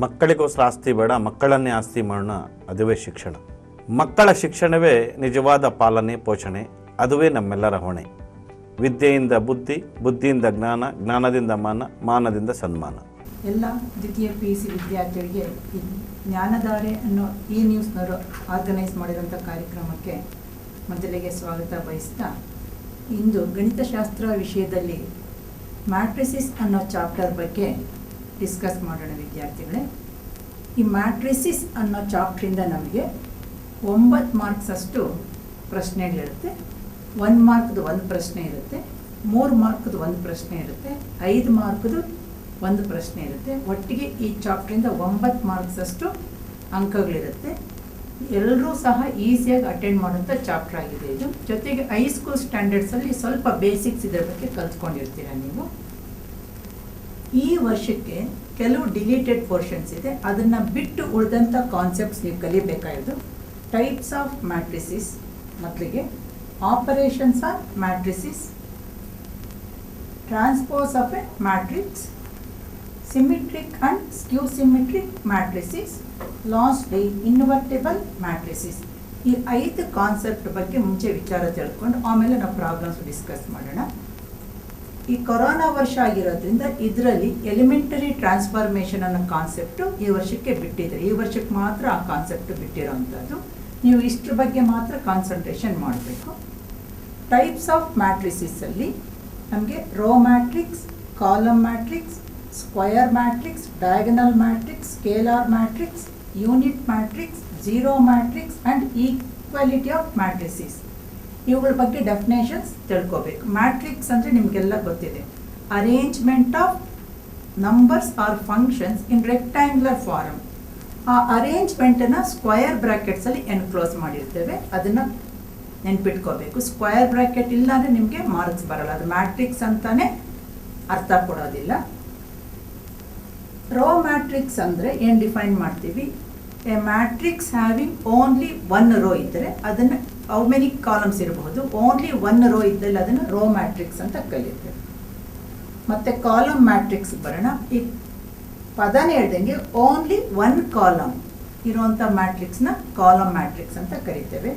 ಮಕ್ಕಳಿಗೋಸ್ಕರ ಆಸ್ತಿ ಬೇಡ, ಮಕ್ಕಳನ್ನೇ ಆಸ್ತಿ ಮಾಡೋಣ, ಅದುವೇ ಶಿಕ್ಷಣ. ಮಕ್ಕಳ ಶಿಕ್ಷಣವೇ ನಿಜವಾದ ಪಾಲನೆ ಪೋಷಣೆ, ಅದುವೇ ನಮ್ಮೆಲ್ಲರ ಹೊಣೆ. ವಿದ್ಯೆಯಿಂದ ಬುದ್ಧಿ, ಬುದ್ಧಿಯಿಂದ ಜ್ಞಾನ, ಜ್ಞಾನದಿಂದ ಮಾನ, ಮಾನದಿಂದ ಸನ್ಮಾನ. ಎಲ್ಲ ದ್ವಿತೀಯ PUC ವಿದ್ಯಾರ್ಥಿಗಳಿಗೆ ಈ ಜ್ಞಾನಧಾರೆ ಅನ್ನೋ ಈ ನ್ಯೂಸ್ನವರು ಆರ್ಗನೈಸ್ ಮಾಡಿರೋಂಥ ಕಾರ್ಯಕ್ರಮಕ್ಕೆ ಮೊದಲಿಗೆ ಸ್ವಾಗತ ಬಯಸ್ತಾ, ಇಂದು ಗಣಿತಶಾಸ್ತ್ರ ವಿಷಯದಲ್ಲಿ ಮ್ಯಾಟ್ರಿಸಿಸ್ ಅನ್ನೋ ಚಾಪ್ಟರ್ ಬಗ್ಗೆ ಡಿಸ್ಕಸ್ ಮಾಡೋಣ ವಿದ್ಯಾರ್ಥಿಗಳೇ. ಈ ಮ್ಯಾಟ್ರಿಸಿಸ್ ಅನ್ನೋ ಚಾಪ್ಟ್ರಿಂದ ನಮಗೆ 9 ಮಾರ್ಕ್ಸ್ ಅಷ್ಟು ಪ್ರಶ್ನೆಗಳಿರುತ್ತೆ. 1 ಮಾರ್ಕ್ದು 1 ಪ್ರಶ್ನೆ ಇರುತ್ತೆ, 3 ಮಾರ್ಕ್ದು 1 ಪ್ರಶ್ನೆ ಇರುತ್ತೆ, 5 ಮಾರ್ಕ್ದು 1 ಪ್ರಶ್ನೆ ಇರುತ್ತೆ. ಒಟ್ಟಿಗೆ ಈ ಚಾಪ್ಟ್ರಿಂದ 9 ಮಾರ್ಕ್ಸ್ ಅಷ್ಟು ಅಂಕಗಳಿರುತ್ತೆ. ಎಲ್ಲರೂ ಸಹ ಈಸಿಯಾಗಿ ಅಟೆಂಡ್ ಮಾಡೋಂಥ ಚಾಪ್ಟರ್ ಆಗಿದೆ ಇದು. ಜೊತೆಗೆ ಹೈಸ್ಕೂಲ್ ಸ್ಟ್ಯಾಂಡರ್ಡ್ಸಲ್ಲಿ ಸ್ವಲ್ಪ ಬೇಸಿಕ್ಸ್ ಇದರ ಬಗ್ಗೆ ಕಲ್ತ್ಕೊಂಡಿರ್ತೀರ ನೀವು. ಈ ವರ್ಷಕ್ಕೆ ಕೆಲವು ಡಿಲೀಟೆಡ್ ಪೋರ್ಷನ್ಸ್ ಇದೆ, ಅದನ್ನು ಬಿಟ್ಟು ಉಳಿದಂಥ ಕಾನ್ಸೆಪ್ಟ್ಸ್ ನೀವು ಕಲಿಬೇಕಾಗಿದ್ದು. ಟೈಪ್ಸ್ ಆಫ್ ಮ್ಯಾಟ್ರಿಸಿಸ್, ಮೊದಲಿಗೆ operations on matrices, transpose of a matrix, symmetric and ಸ್ಕ್ಯೂ symmetric matrices, lastly invertible matrices. ಈ 5 ಕಾನ್ಸೆಪ್ಟ್ ಬಗ್ಗೆ ಮುಂಚೆ ವಿಚಾರ ತಿಳ್ಕೊಂಡು ಆಮೇಲೆ ನಾವು ಪ್ರಾಬ್ಲಮ್ಸ್ ಡಿಸ್ಕಸ್ ಮಾಡೋಣ. ಈ ಕೊರೋನಾ ವರ್ಷ ಆಗಿರೋದ್ರಿಂದ ಇದರಲ್ಲಿ ಎಲಿಮೆಂಟರಿ ಟ್ರಾನ್ಸ್ಫಾರ್ಮೇಷನ್ ಅನ್ನೋ ಕಾನ್ಸೆಪ್ಟು ಈ ವರ್ಷಕ್ಕೆ ಬಿಟ್ಟಿದ್ದಾರೆ. ಈ ವರ್ಷಕ್ಕೆ ಮಾತ್ರ ಆ ಕಾನ್ಸೆಪ್ಟ್ ಬಿಟ್ಟಿರೋವಂಥದ್ದು. ನೀವು ಇಷ್ಟರ ಬಗ್ಗೆ ಮಾತ್ರ ಕಾನ್ಸಂಟ್ರೇಷನ್ ಮಾಡಬೇಕು. ಟೈಪ್ಸ್ ಆಫ್ ಮ್ಯಾಟ್ರಿಸಿಸಲ್ಲಿ ನಮಗೆ row matrix, column matrix, square matrix, diagonal matrix, scalar matrix, unit matrix, zero matrix and equality of matrices, ಇವುಗಳ ಬಗ್ಗೆ ಡೆಫಿನೇಷನ್ಸ್ ತಿಳ್ಕೋಬೇಕು. ಮ್ಯಾಟ್ರಿಕ್ಸ್ ಅಂದರೆ ನಿಮಗೆಲ್ಲ ಗೊತ್ತಿದೆ, arrangement of numbers or functions in rectangular form. ಆ ಅರೇಂಜ್ಮೆಂಟನ್ನು ಸ್ಕ್ವಯರ್ ಬ್ರ್ಯಾಕೆಟ್ಸಲ್ಲಿ ಎನ್ಕ್ಲೋಸ್ ಮಾಡಿರ್ತೇವೆ, ಅದನ್ನು ನೆನ್ಪಿಟ್ಕೋಬೇಕು. ಸ್ಕ್ವಯರ್ ಬ್ರ್ಯಾಕೆಟ್ ಇಲ್ಲ ಅಂದರೆ ನಿಮಗೆ ಮಾರ್ಕ್ಸ್ ಬರಲ್ಲ, ಅದು ಮ್ಯಾಟ್ರಿಕ್ಸ್ ಅಂತಾನೆ ಅರ್ಥ ಕೊಡೋದಿಲ್ಲ. ರೋ ಮ್ಯಾಟ್ರಿಕ್ಸ್ ಅಂದರೆ ಏನು ಡಿಫೈನ್ ಮಾಡ್ತೀವಿ? A matrix having only 1 row ಇದ್ದರೆ ಅದನ್ನು, ಹೌ ಮೆನಿ ಕಾಲಮ್ಸ್ ಇರಬಹುದು, ಓನ್ಲಿ 1 ರೋ ಇದ್ದಲ್ಲಿ ಅದನ್ನು ರೋ ಮ್ಯಾಟ್ರಿಕ್ಸ್ ಅಂತ ಕರೀತೇವೆ. ಮತ್ತು ಕಾಲಮ್ ಮ್ಯಾಟ್ರಿಕ್ಸ್ ಬರೋಣ. ಈ ಪದನೇ ಹೇಳ್ದಂಗೆ ಓನ್ಲಿ 1 ಕಾಲಮ್ ಇರುವಂಥ ಮ್ಯಾಟ್ರಿಕ್ಸ್ನ ಕಾಲಮ್ ಮ್ಯಾಟ್ರಿಕ್ಸ್ ಅಂತ ಕರಿತೇವೆ.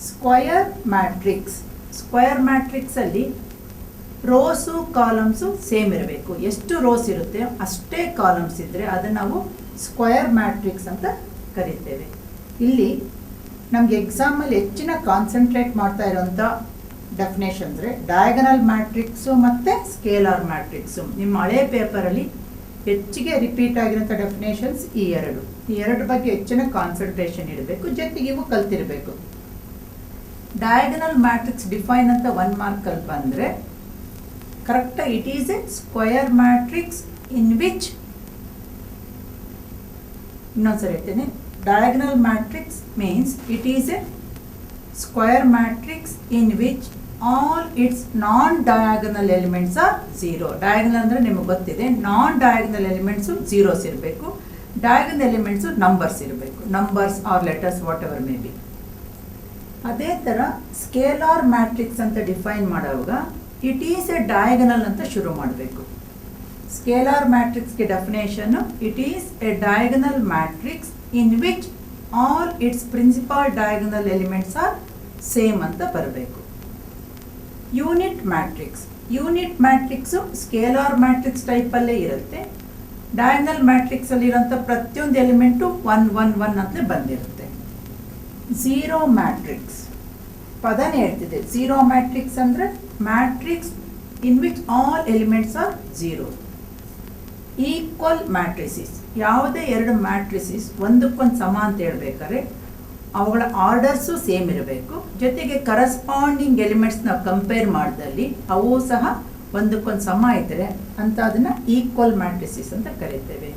ಸ್ಕ್ವಯರ್ ಮ್ಯಾಟ್ರಿಕ್ಸ್, ಸ್ಕ್ವಯರ್ ಮ್ಯಾಟ್ರಿಕ್ಸಲ್ಲಿ ರೋಸು ಕಾಲಮ್ಸು ಸೇಮ್ ಇರಬೇಕು. ಎಷ್ಟು ರೋಸ್ ಇರುತ್ತೆ ಅಷ್ಟೇ ಕಾಲಮ್ಸ್ ಇದ್ದರೆ ಅದನ್ನು ನಾವು ಸ್ಕ್ವಯರ್ ಮ್ಯಾಟ್ರಿಕ್ಸ್ ಅಂತ ಕರಿತೇವೆ. ಇಲ್ಲಿ ನಮಗೆ ಎಕ್ಸಾಮಲ್ಲಿ ಹೆಚ್ಚಿನ ಕಾನ್ಸಂಟ್ರೇಟ್ ಮಾಡ್ತಾ ಇರೋಂಥ ಡೆಫಿನೇಷನ್ ಅಂದರೆ ಡಯಾಗನಲ್ ಮ್ಯಾಟ್ರಿಕ್ಸು ಮತ್ತು ಸ್ಕೇಲಾರ್ ಮ್ಯಾಟ್ರಿಕ್ಸು. ನಿಮ್ಮ ಹಳೆ ಪೇಪರಲ್ಲಿ ಹೆಚ್ಚಿಗೆ ರಿಪೀಟ್ ಆಗಿರೋಂಥ ಡೆಫಿನೇಷನ್ಸ್ ಈ ಎರಡು ಬಗ್ಗೆ ಹೆಚ್ಚಿನ ಕಾನ್ಸಂಟ್ರೇಷನ್ ಇಡಬೇಕು. ಜೊತೆಗೆ ಇವು ಕಲ್ತಿರಬೇಕು. ಡಯಾಗನಲ್ ಮ್ಯಾಟ್ರಿಕ್ಸ್ ಡಿಫೈನ್ ಅಂತ 1 ಮಾರ್ಕಲ್ಲಿ ಬಂದರೆ ಕರೆಕ್ಟಾಗಿ it is A square matrix in which, ಇನ್ನೊಂದ್ಸರಿ ಹೇಳ್ತೇನೆ, diagonal matrix means it is a square matrix in which all its non-diagonal elements are 0. Diagonal ಅಂದರೆ ನಿಮಗೆ ಗೊತ್ತಿದೆ, non-diagonal elements zeros ಇರಬೇಕು, diagonal elements numbers ಇರಬೇಕು, numbers or letters whatever may be. ಅದೇ ಥರ scalar matrix ಅಂತ ಡಿಫೈನ್ ಮಾಡುವಾಗ it is a diagonal ಅಂತ ಶುರು ಮಾಡಬೇಕು. ಸ್ಕೇಲಾರ್ ಮ್ಯಾಟ್ರಿಕ್ಸ್ಗೆ definition, it is a diagonal matrix in which all its principal diagonal elements are same ಅಂತ ಬರಬೇಕು. Unit matrix, unit matrix scalar matrix ಟೈಪಲ್ಲೇ ಇರುತ್ತೆ. ಡಯಾಗನಲ್ ಮ್ಯಾಟ್ರಿಕ್ಸಲ್ಲಿರೋಂಥ ಪ್ರತಿಯೊಂದು ಎಲಿಮೆಂಟು 1 1 1 ಅಂತಲೇ ಬಂದಿರುತ್ತೆ. ಝೀರೋ ಮ್ಯಾಟ್ರಿಕ್ಸ್ ಪದನೇ ಹೇಳ್ತಿದೆ. ಝೀರೋ ಮ್ಯಾಟ್ರಿಕ್ಸ್ ಅಂದರೆ matrix in which all elements are 0. Equal matrices, ಯಾವುದೇ 2 ಮ್ಯಾಟ್ರಿಸಿಸ್ ಒಂದಕ್ಕೊಂದು ಸಮ ಅಂತ ಹೇಳ್ಬೇಕಾದ್ರೆ ಅವುಗಳ ಆರ್ಡರ್ಸು ಸೇಮ್ ಇರಬೇಕು. ಜೊತೆಗೆ ಕರಸ್ಪಾಂಡಿಂಗ್ ಎಲಿಮೆಂಟ್ಸ್ ನಾವು ಕಂಪೇರ್ ಮಾಡಿದಲ್ಲಿ ಅವು ಸಹ ಒಂದಕ್ಕೊಂದು ಸಮ ಇದ್ದರೆ ಅಂತ ಅದನ್ನು ಈಕ್ವಲ್ ಮ್ಯಾಟ್ರಿಸಿಸ್ ಅಂತ ಕರೀತೇವೆ.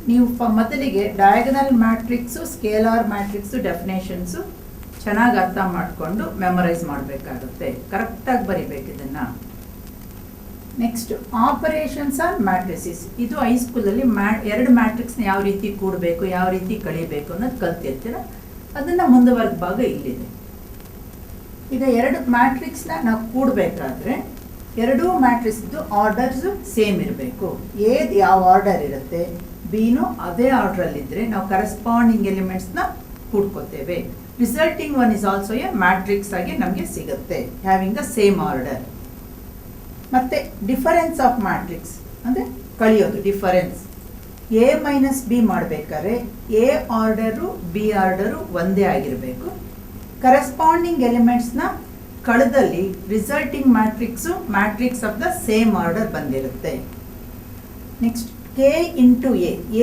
ನೀವು ಮೊದಲಿಗೆ ಡಯಾಗನಲ್ ಮ್ಯಾಟ್ರಿಕ್ಸು, ಸ್ಕೇಲಾರ್ ಮ್ಯಾಟ್ರಿಕ್ಸು ಡೆಫಿನೇಷನ್ಸು ಚೆನ್ನಾಗಿ ಅರ್ಥ ಮಾಡಿಕೊಂಡು ಮೆಮೊರೈಸ್ ಮಾಡಬೇಕಾಗುತ್ತೆ. ಕರೆಕ್ಟಾಗಿ ಬರಿಬೇಕು ಇದನ್ನು. Next operations on matrices. ಇದು ಹೈಸ್ಕೂಲಲ್ಲಿ 2 ಮ್ಯಾಟ್ರಿಕ್ಸ್ನ ಯಾವ ರೀತಿ ಕೂಡಬೇಕು, ಯಾವ ರೀತಿ ಕಳಿಬೇಕು ಅನ್ನೋದು ಕಲ್ತಿರ್ತೀರ. ಅದನ್ನು ಮುಂದುವರೆದ ಭಾಗ ಇಲ್ಲಿದೆ. ಈಗ 2 ಮ್ಯಾಟ್ರಿಕ್ಸ್ನ ನಾವು ಕೂಡಬೇಕಾದ್ರೆ 2 ಮ್ಯಾಟ್ರಿಕ್ಸ್ದು ಆರ್ಡರ್ಸು ಸೇಮ್ ಇರಬೇಕು. ಯಾವ ಆರ್ಡರ್ ಇರುತ್ತೆ, ಬಿನೂ ಅದೇ ಆರ್ಡ್ರಲ್ಲಿದ್ದರೆ ನಾವು ಕರೆಸ್ಪಾಂಡಿಂಗ್ ಎಲಿಮೆಂಟ್ಸ್ನ ಕೂಡ್ಕೋತೇವೆ. Resulting one is also a matrix ಆಗಿ ನಮಗೆ ಸಿಗುತ್ತೆ ಹ್ಯಾವಿಂಗ್ ದ ಸೇಮ್ ಆರ್ಡರ್. ಮತ್ತು ಡಿಫರೆನ್ಸ್ ಆಫ್ ಮ್ಯಾಟ್ರಿಕ್ಸ್ ಅಂದರೆ ಕಳಿಯೋದು ಡಿಫರೆನ್ಸ್. ಎ ಮೈನಸ್ ಬಿ ಮಾಡಬೇಕಾದ್ರೆ ಎ ಆರ್ಡರು ಬಿ ಆರ್ಡರು ಒಂದೇ ಆಗಿರಬೇಕು. ಕರೆಸ್ಪಾಂಡಿಂಗ್ ಎಲಿಮೆಂಟ್ಸ್ನ ಕಳೆದಲ್ಲಿ resulting matrix matrix of the same order ಬಂದಿರುತ್ತೆ. ನೆಕ್ಸ್ಟ್ ಕೆ ಇಂಟು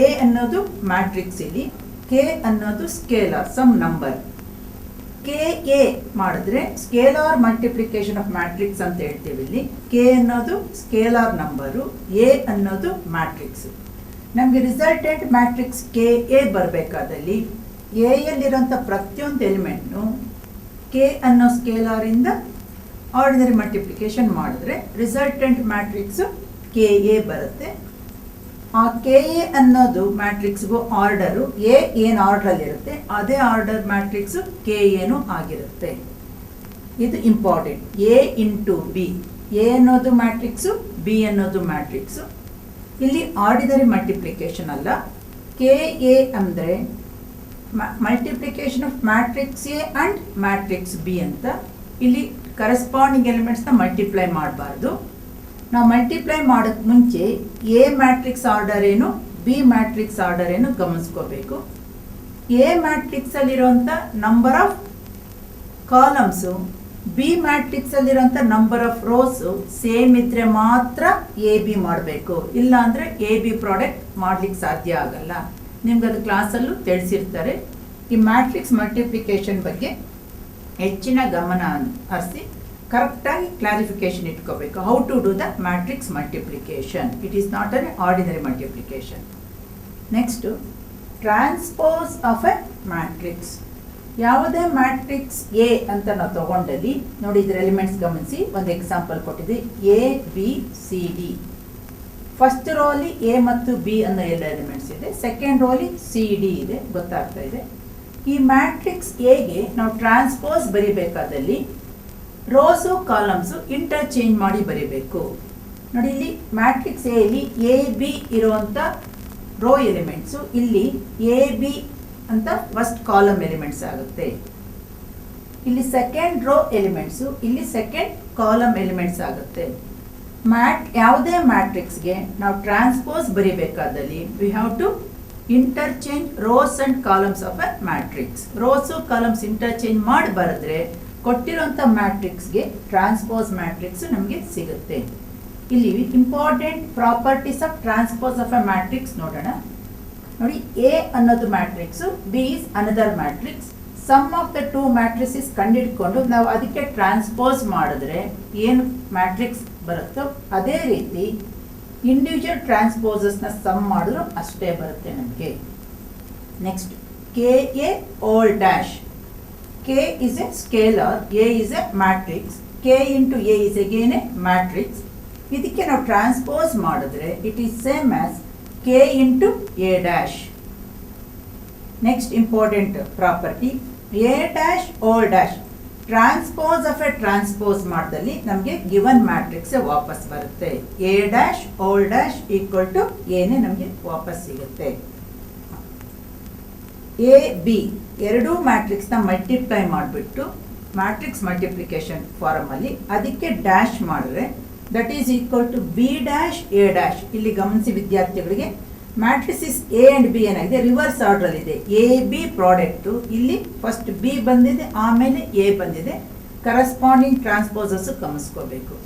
ಎ ಅನ್ನೋದು ಮ್ಯಾಟ್ರಿಕ್ಸ್, ಇಲ್ಲಿ ಕೆ ಅನ್ನೋದು scalar some number. K A ಮಾಡಿದ್ರೆ ಸ್ಕೇಲಾರ್ ಮಲ್ಟಿಪ್ಲಿಕೇಶನ್ ಆಫ್ ಮ್ಯಾಟ್ರಿಕ್ಸ್ ಅಂತ ಹೇಳ್ತೀವಿ. ಇಲ್ಲಿ ಕೆ ಅನ್ನೋದು ಸ್ಕೇಲಾರ್ ನಂಬರು, ಎ ಅನ್ನೋದು ಮ್ಯಾಟ್ರಿಕ್ಸ್. ನಮಗೆ ರಿಸಲ್ಟೆಂಟ್ ಮ್ಯಾಟ್ರಿಕ್ಸ್ ಕೆ ಎ ಬರಬೇಕಾದಲ್ಲಿ ಎಯಲ್ಲಿರೋಂಥ ಪ್ರತಿಯೊಂದು ಎಲಿಮೆಂಟ್ನು ಕೆ ಅನ್ನೋ ಸ್ಕೇಲಾರಿಂದ ಆರ್ಡಿನರಿ ಮಲ್ಟಿಪ್ಲಿಕೇಶನ್ ಮಾಡಿದ್ರೆ ರಿಸಲ್ಟೆಂಟ್ ಮ್ಯಾಟ್ರಿಕ್ಸು ಕೆ ಎ ಬರುತ್ತೆ. ಆ ಕೆ ಎ ಅನ್ನೋದು ಮ್ಯಾಟ್ರಿಕ್ಸ್ಗೂ ಆರ್ಡರು ಎ ಏನು ಆರ್ಡ್ರಲ್ಲಿರುತ್ತೆ ಅದೇ ಆರ್ಡರ್ ಮ್ಯಾಟ್ರಿಕ್ಸು ಕೆ ಎನೂ ಆಗಿರುತ್ತೆ. ಇದು important. A into B, A ಅನ್ನೋದು ಮ್ಯಾಟ್ರಿಕ್ಸು, ಬಿ ಅನ್ನೋದು ಮ್ಯಾಟ್ರಿಕ್ಸು. ಇಲ್ಲಿ ಆರ್ಡಿನರಿ ಮಲ್ಟಿಪ್ಲಿಕೇಶನ್ ಅಲ್ಲ. ಕೆ ಎ ಅಂದರೆ multiplication of matrix A and matrix B ಅಂತ. ಇಲ್ಲಿ ಕರೆಸ್ಪಾಂಡಿಂಗ್ ಎಲಿಮೆಂಟ್ಸ್ನ ಮಲ್ಟಿಪ್ಲೈ ಮಾಡಬಾರ್ದು. ನಾವು ಮಲ್ಟಿಪ್ಲೈ ಮಾಡೋಕ್ಕೆ ಮುಂಚೆ ಎ ಮ್ಯಾಟ್ರಿಕ್ಸ್ ಆರ್ಡರ್ ಏನು, ಬಿ ಮ್ಯಾಟ್ರಿಕ್ಸ್ ಆರ್ಡರ್ ಏನು ಗಮನಿಸ್ಕೋಬೇಕು. ಎ ಮ್ಯಾಟ್ರಿಕ್ಸಲ್ಲಿರೋಂಥ ನಂಬರ್ ಆಫ್ ಕಾಲಮ್ಸು ಬಿ ಮ್ಯಾಟ್ರಿಕ್ಸಲ್ಲಿರೋಂಥ ನಂಬರ್ ಆಫ್ ರೋಸು ಸೇಮ್ ಇದ್ದರೆ ಮಾತ್ರ ಎ ಬಿ ಮಾಡಬೇಕು, ಇಲ್ಲ ಅಂದರೆ ಎ ಬಿ ಪ್ರಾಡಕ್ಟ್ ಮಾಡಲಿಕ್ಕೆ ಸಾಧ್ಯ ಆಗಲ್ಲ. ನಿಮ್ಗೆ ಅದು ಕ್ಲಾಸಲ್ಲೂ ತಿಳಿಸಿರ್ತಾರೆ. ಈ ಮ್ಯಾಟ್ರಿಕ್ಸ್ ಮಲ್ಟಿಪ್ಲಿಕೇಶನ್ ಬಗ್ಗೆ ಹೆಚ್ಚಿನ ಗಮನ ಹರಿಸಿ ಕರೆಕ್ಟಾಗಿ ಕ್ಲಾರಿಫಿಕೇಶನ್ ಇಟ್ಕೋಬೇಕು. How to do the matrix multiplication. It is not an ordinary multiplication. Next transpose of a matrix. ಯಾವುದೇ ಮ್ಯಾಟ್ರಿಕ್ಸ್ ಎ ಅಂತ ನಾವು ತಗೊಂಡಲ್ಲಿ ನೋಡಿ, ಇದರ ಎಲಿಮೆಂಟ್ಸ್ ಗಮನಿಸಿ. ಒಂದು ಎಕ್ಸಾಂಪಲ್ ಕೊಟ್ಟಿದೆ, A B C D. First ರೋಲಿ ಎ ಮತ್ತು ಬಿ ಅನ್ನೋ ಎಲ್ಲ ಎಲಿಮೆಂಟ್ಸ್ ಇದೆ, ಸೆಕೆಂಡ್ ರೋಲಿ ಸಿ ಡಿ ಇದೆ, ಗೊತ್ತಾಗ್ತಾ ಇದೆ. ಈ ಮ್ಯಾಟ್ರಿಕ್ಸ್ ಎಗೆ ನಾವು ಟ್ರಾನ್ಸ್ಪೋಸ್ ಬರಿಬೇಕಾದಲ್ಲಿ ರೋಸು ಕಾಲಮ್ಸು ಇಂಟರ್ಚೇಂಜ್ ಮಾಡಿ ಬರೀಬೇಕು. ನೋಡಿ, ಇಲ್ಲಿ ಮ್ಯಾಟ್ರಿಕ್ಸ್ ಎಲ್ಲಿ ಎ ಬಿ ಇರುವಂಥ ರೋ ಎಲಿಮೆಂಟ್ಸು ಇಲ್ಲಿ ಎ ಬಿ ಅಂತ ಫಸ್ಟ್ ಕಾಲಮ್ ಎಲಿಮೆಂಟ್ಸ್ ಆಗುತ್ತೆ. ಇಲ್ಲಿ ಸೆಕೆಂಡ್ ರೋ ಎಲಿಮೆಂಟ್ಸು ಇಲ್ಲಿ ಸೆಕೆಂಡ್ ಕಾಲಮ್ ಎಲಿಮೆಂಟ್ಸ್ ಆಗುತ್ತೆ. ಯಾವುದೇ ಮ್ಯಾಟ್ರಿಕ್ಸ್ಗೆ ನಾವು ಟ್ರಾನ್ಸ್ಪೋಸ್ ಬರಿಬೇಕಾದಲ್ಲಿ we have to interchange rows and columns of a matrix. Rows columns interchange ಮಾಡಿ ಬರೆದ್ರೆ ಕೊಟ್ಟಿರೋಂಥ ಮ್ಯಾಟ್ರಿಕ್ಸ್ಗೆ ಟ್ರಾನ್ಸ್ಪೋಸ್ ಮ್ಯಾಟ್ರಿಕ್ಸ್ ನಮಗೆ ಸಿಗುತ್ತೆ. ಇಲ್ಲಿ important properties of transpose of a matrix ನೋಡೋಣ. ನೋಡಿ, ಎ ಅನ್ನೋದು matrix, B is another matrix. Sum of the two matrix ಕಂಡುಹಿಡ್ಕೊಂಡು ನಾವು ಅದಕ್ಕೆ ಟ್ರಾನ್ಸ್ಪೋಸ್ ಮಾಡಿದ್ರೆ ಏನು ಮ್ಯಾಟ್ರಿಕ್ಸ್ ಬರುತ್ತೋ ಅದೇ ರೀತಿ ಇಂಡಿವಿಜುವಲ್ ಟ್ರಾನ್ಸ್ಪೋಸಸ್ನ ಸಮ್ ಮಾಡಿದ್ರು ಅಷ್ಟೇ ಬರುತ್ತೆ ನಮಗೆ. Next K A whole dash. K is a scalar, A is a matrix, K into A is again a matrix. ಇದಕ್ಕೆ ನಾವು ಟ್ರಾನ್ಸ್ಪೋಸ್ ಮಾಡಿದ್ರೆ it is same as K into A dash. Next important property, A dash all dash. Transpose of A transpose ಮಾಡಿದಲ್ಲಿ ನಮಗೆ given matrix ವಾಪಸ್ ಬರುತ್ತೆ. A dash all dash equal to ಏನೇ ನಮಗೆ ವಾಪಸ್ ಸಿಗುತ್ತೆ. ಎ ಬಿ ಎರಡೂ ಮ್ಯಾಟ್ರಿಕ್ಸ್ನ ಮಲ್ಟಿಪ್ಲೈ ಮಾಡಿಬಿಟ್ಟು ಮ್ಯಾಟ್ರಿಕ್ಸ್ ಮಲ್ಟಿಪ್ಲಿಕೇಶನ್ ಫಾರಮಲ್ಲಿ ಅದಕ್ಕೆ ಡ್ಯಾಶ್ ಮಾಡಿದ್ರೆ that is equal to B dash A dash. ಇಲ್ಲಿ ಗಮನಿಸಿ ವಿದ್ಯಾರ್ಥಿಗಳಿಗೆ, ಮ್ಯಾಟ್ರಿಸಿಸ್ ಎ ಆ್ಯಂಡ್ ಬಿ ಏನಾಗಿದೆ ರಿವರ್ಸ್ ಆರ್ಡ್ರಲ್ಲಿದೆ. ಎ ಬಿ ಪ್ರಾಡಕ್ಟು ಇಲ್ಲಿ ಫಸ್ಟ್ ಬಿ ಬಂದಿದೆ, ಆಮೇಲೆ ಎ ಬಂದಿದೆ. ಕರೆಸ್ಪಾಂಡಿಂಗ್ ಟ್ರಾನ್ಸ್ಪೋಸಸ್ಸು ಗಮನಿಸ್ಕೋಬೇಕು.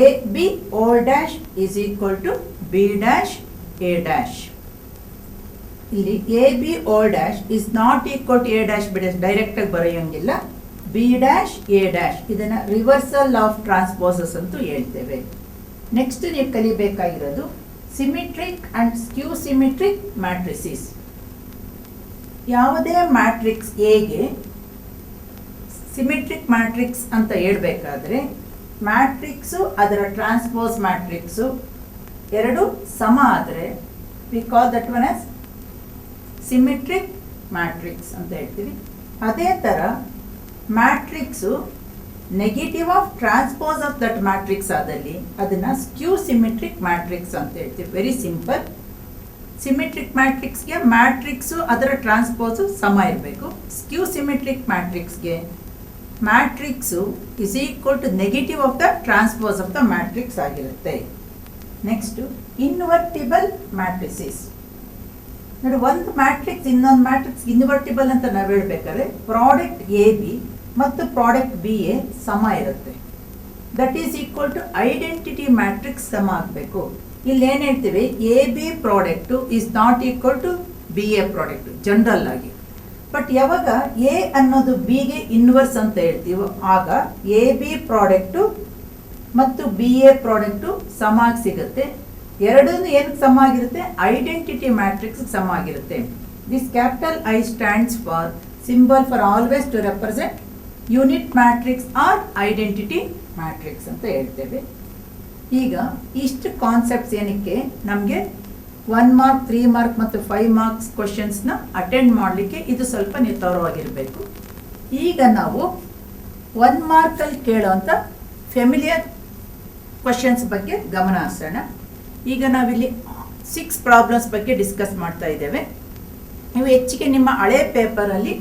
A B whole dash is equal to B dash A dash. ಇಲ್ಲಿ A B whole dash is not equal to A dash B dash ಡೈರೆಕ್ಟಾಗಿ ಬರೆಯೋಂಗಿಲ್ಲ. B dash A dash ಇದನ್ನು reversal of transposes ಅಂತೂ ಹೇಳ್ತೇವೆ. Next ನೀವು ಕಲಿಬೇಕಾಗಿರೋದು symmetric and skew symmetric matrices. ಯಾವುದೇ matrix ಎಗೆ ಸಿಮಿಟ್ರಿಕ್ ಮ್ಯಾಟ್ರಿಕ್ಸ್ ಅಂತ ಹೇಳ್ಬೇಕಾದ್ರೆ ಮ್ಯಾಟ್ರಿಕ್ಸು ಅದರ ಟ್ರಾನ್ಸ್ಪೋಸ್ ಮ್ಯಾಟ್ರಿಕ್ಸು ಎರಡು ಸಮ ಆದರೆ we call that one as symmetric matrix ಅಂತ ಹೇಳ್ತೀವಿ. ಅದೇ ಥರ matrix negative of transpose of that matrix ಆದಲ್ಲಿ ಅದನ್ನು ಸ್ಕ್ಯೂ ಸಿಮಿಟ್ರಿಕ್ ಮ್ಯಾಟ್ರಿಕ್ಸ್ ಅಂತ ಹೇಳ್ತೀವಿ. Very simple. ಸಿಮೆಟ್ರಿಕ್ ಮ್ಯಾಟ್ರಿಕ್ಸ್ಗೆ ಮ್ಯಾಟ್ರಿಕ್ಸು ಅದರ ಟ್ರಾನ್ಸ್ಪೋಸು ಸಮ ಇರಬೇಕು. ಸ್ಕ್ಯೂ ಸಿಮೆಟ್ರಿಕ್ ಮ್ಯಾಟ್ರಿಕ್ಸ್ಗೆ matrix is equal to negative of the transpose of the matrix ಆಗಿರುತ್ತೆ. Next invertible matrices. ನೋಡಿ, ಒಂದು ಮ್ಯಾಟ್ರಿಕ್ಸ್ ಇನ್ನೊಂದು ಮ್ಯಾಟ್ರಿಕ್ಸ್ ಇನ್ವರ್ಟಿಬಲ್ ಅಂತ ನಾವು ಹೇಳ್ಬೇಕಾದ್ರೆ ಪ್ರಾಡಕ್ಟ್ ಎ ಬಿ ಮತ್ತು ಪ್ರಾಡಕ್ಟ್ ಬಿ ಎ ಸಮ ಇರುತ್ತೆ. That is equal to identity matrix ಸಮ ಆಗಬೇಕು. ಇಲ್ಲಿ ಏನು ಹೇಳ್ತೀವಿ, A B product is not equal to B A product general ಆಗಿ. ಬಟ್ ಯಾವಾಗ ಎ ಅನ್ನೋದು ಬಿಗೆ ಇನ್ವರ್ಸ್ ಅಂತ ಹೇಳ್ತೀವೋ ಆಗ ಎ ಬಿ ಪ್ರಾಡಕ್ಟು ಮತ್ತು ಬಿ ಎ ಪ್ರಾಡಕ್ಟು ಸಮ ಆಗಿ ಸಿಗುತ್ತೆ. ಎರಡೂ ಏನಕ್ಕೆ ಸಮ ಆಗಿರುತ್ತೆ, ಐಡೆಂಟಿಟಿ ಮ್ಯಾಟ್ರಿಕ್ಸ್ ಸಮ ಆಗಿರುತ್ತೆ. This capital I stands for symbol for always to represent unit matrix or identity matrix ಅಂತ ಹೇಳ್ತೇವೆ. ಈಗ ಇಷ್ಟು ಕಾನ್ಸೆಪ್ಟ್ಸ್ ಏನಕ್ಕೆ ನಮಗೆ 1 ಮಾರ್ಕ್ 3 ಮಾರ್ಕ್ ಮತ್ತು 5 ಮಾರ್ಕ್ಸ್ ಕ್ವಶನ್ಸ್ನ ಅಟೆಂಡ್ ಮಾಡಲಿಕ್ಕೆ ಇದು ಸ್ವಲ್ಪ ನಿತರವಾಗಿರಬೇಕು. ಈಗ ನಾವು 1 ಮಾರ್ಕಲ್ಲಿ ಕೇಳೋವಂಥ ಫೆಮಿಲಿಯರ್ ಕ್ವಶನ್ಸ್ ಬಗ್ಗೆ ಗಮನ ಹರಿಸೋಣ. ಈಗ ನಾವಿಲ್ಲಿ 6 ಪ್ರಾಬ್ಲಮ್ಸ್ ಬಗ್ಗೆ ಡಿಸ್ಕಸ್ ಮಾಡ್ತಾ ಇದ್ದೇವೆ. ನೀವು ಹೆಚ್ಚಿಗೆ ನಿಮ್ಮ ಹಳೆ ಪೇಪರಲ್ಲಿ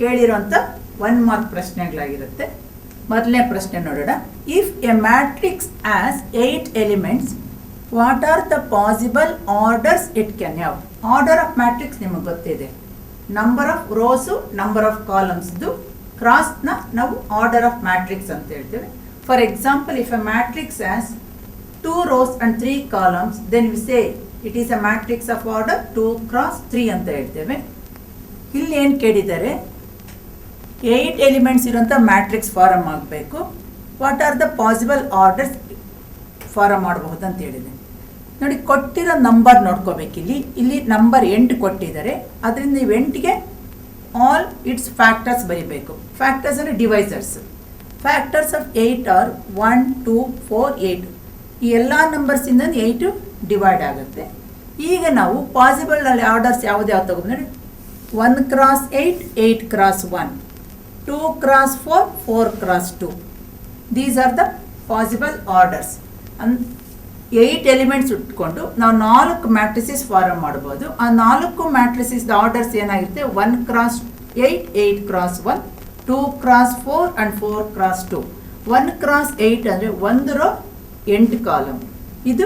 ಕೇಳಿರೋಂಥ 1 ಮಾರ್ಕ್ ಪ್ರಶ್ನೆಗಳಾಗಿರುತ್ತೆ. ಮೊದಲನೇ ಪ್ರಶ್ನೆ ನೋಡೋಣ. If a matrix has 8 elements, what are the possible orders it can have? Order of matrix ನಿಮಗೆ ಗೊತ್ತಿದೆ. Number of rows number of ಕಾಲಮ್ಸ್ದು ಕ್ರಾಸ್ನ ನಾವು ಆರ್ಡರ್ ಆಫ್ ಮ್ಯಾಟ್ರಿಕ್ಸ್ ಅಂತ ಹೇಳ್ತೇವೆ. For example, if a matrix has 2 rows and 3 columns, then we say it is a matrix of order 2 cross 3 ಅಂತ ಹೇಳ್ತೇವೆ. ಇಲ್ಲಿ ಏನು ಕೇಳಿದ್ದಾರೆ, 8 ಎಲಿಮೆಂಟ್ಸ್ ಇರುವಂಥ ಮ್ಯಾಟ್ರಿಕ್ಸ್ ಫಾರಮ್ ಆಗಬೇಕು. What are the possible orders form ಮಾಡಬಹುದು ಅಂತ ಹೇಳಿದೆ. ನೋಡಿ, ಕೊಟ್ಟಿರೋ ನಂಬರ್ ನೋಡ್ಕೋಬೇಕಿಲ್ಲಿ. ಇಲ್ಲಿ ನಂಬರ್ 8 ಕೊಟ್ಟಿದ್ದಾರೆ. ಅದರಿಂದ ನೀವು 8ಗೆ ಆಲ್ ಇಟ್ಸ್ ಫ್ಯಾಕ್ಟರ್ಸ್ ಬರೀಬೇಕು. ಫ್ಯಾಕ್ಟರ್ಸ್ ಅಂದರೆ ಡಿವೈಸರ್ಸ್. Factors of 8 or 1, 2, 4, 8. ಈ ಎಲ್ಲ ನಂಬರ್ಸಿಂದ 8 ಡಿವೈಡ್ ಆಗುತ್ತೆ. ಈಗ ನಾವು ಪಾಸಿಬಲ್ ಆರ್ಡರ್ಸ್ ಯಾವ್ದು ತಗೊಂಡ್ರೆ 1 cross 8, 8 cross 1, 2 cross 4, 4 cross 2. These are the possible orders. 8 elements ಇಟ್ಕೊಂಡು ನಾವು 4 ಮ್ಯಾಟ್ರಿಸಸ್ ಫಾರಮ್ ಮಾಡ್ಬೋದು. ಆ 4 ಮ್ಯಾಟ್ರಿಸಸ್ ಆರ್ಡರ್ಸ್ ಏನಾಗಿರುತ್ತೆ, 1 cross 8, 8 cross 1, 2 cross 4 and 4 cross 2. 1 cross 8 ಅಂದರೆ 1 ರೋ 8 ಕಾಲಮ್. ಇದು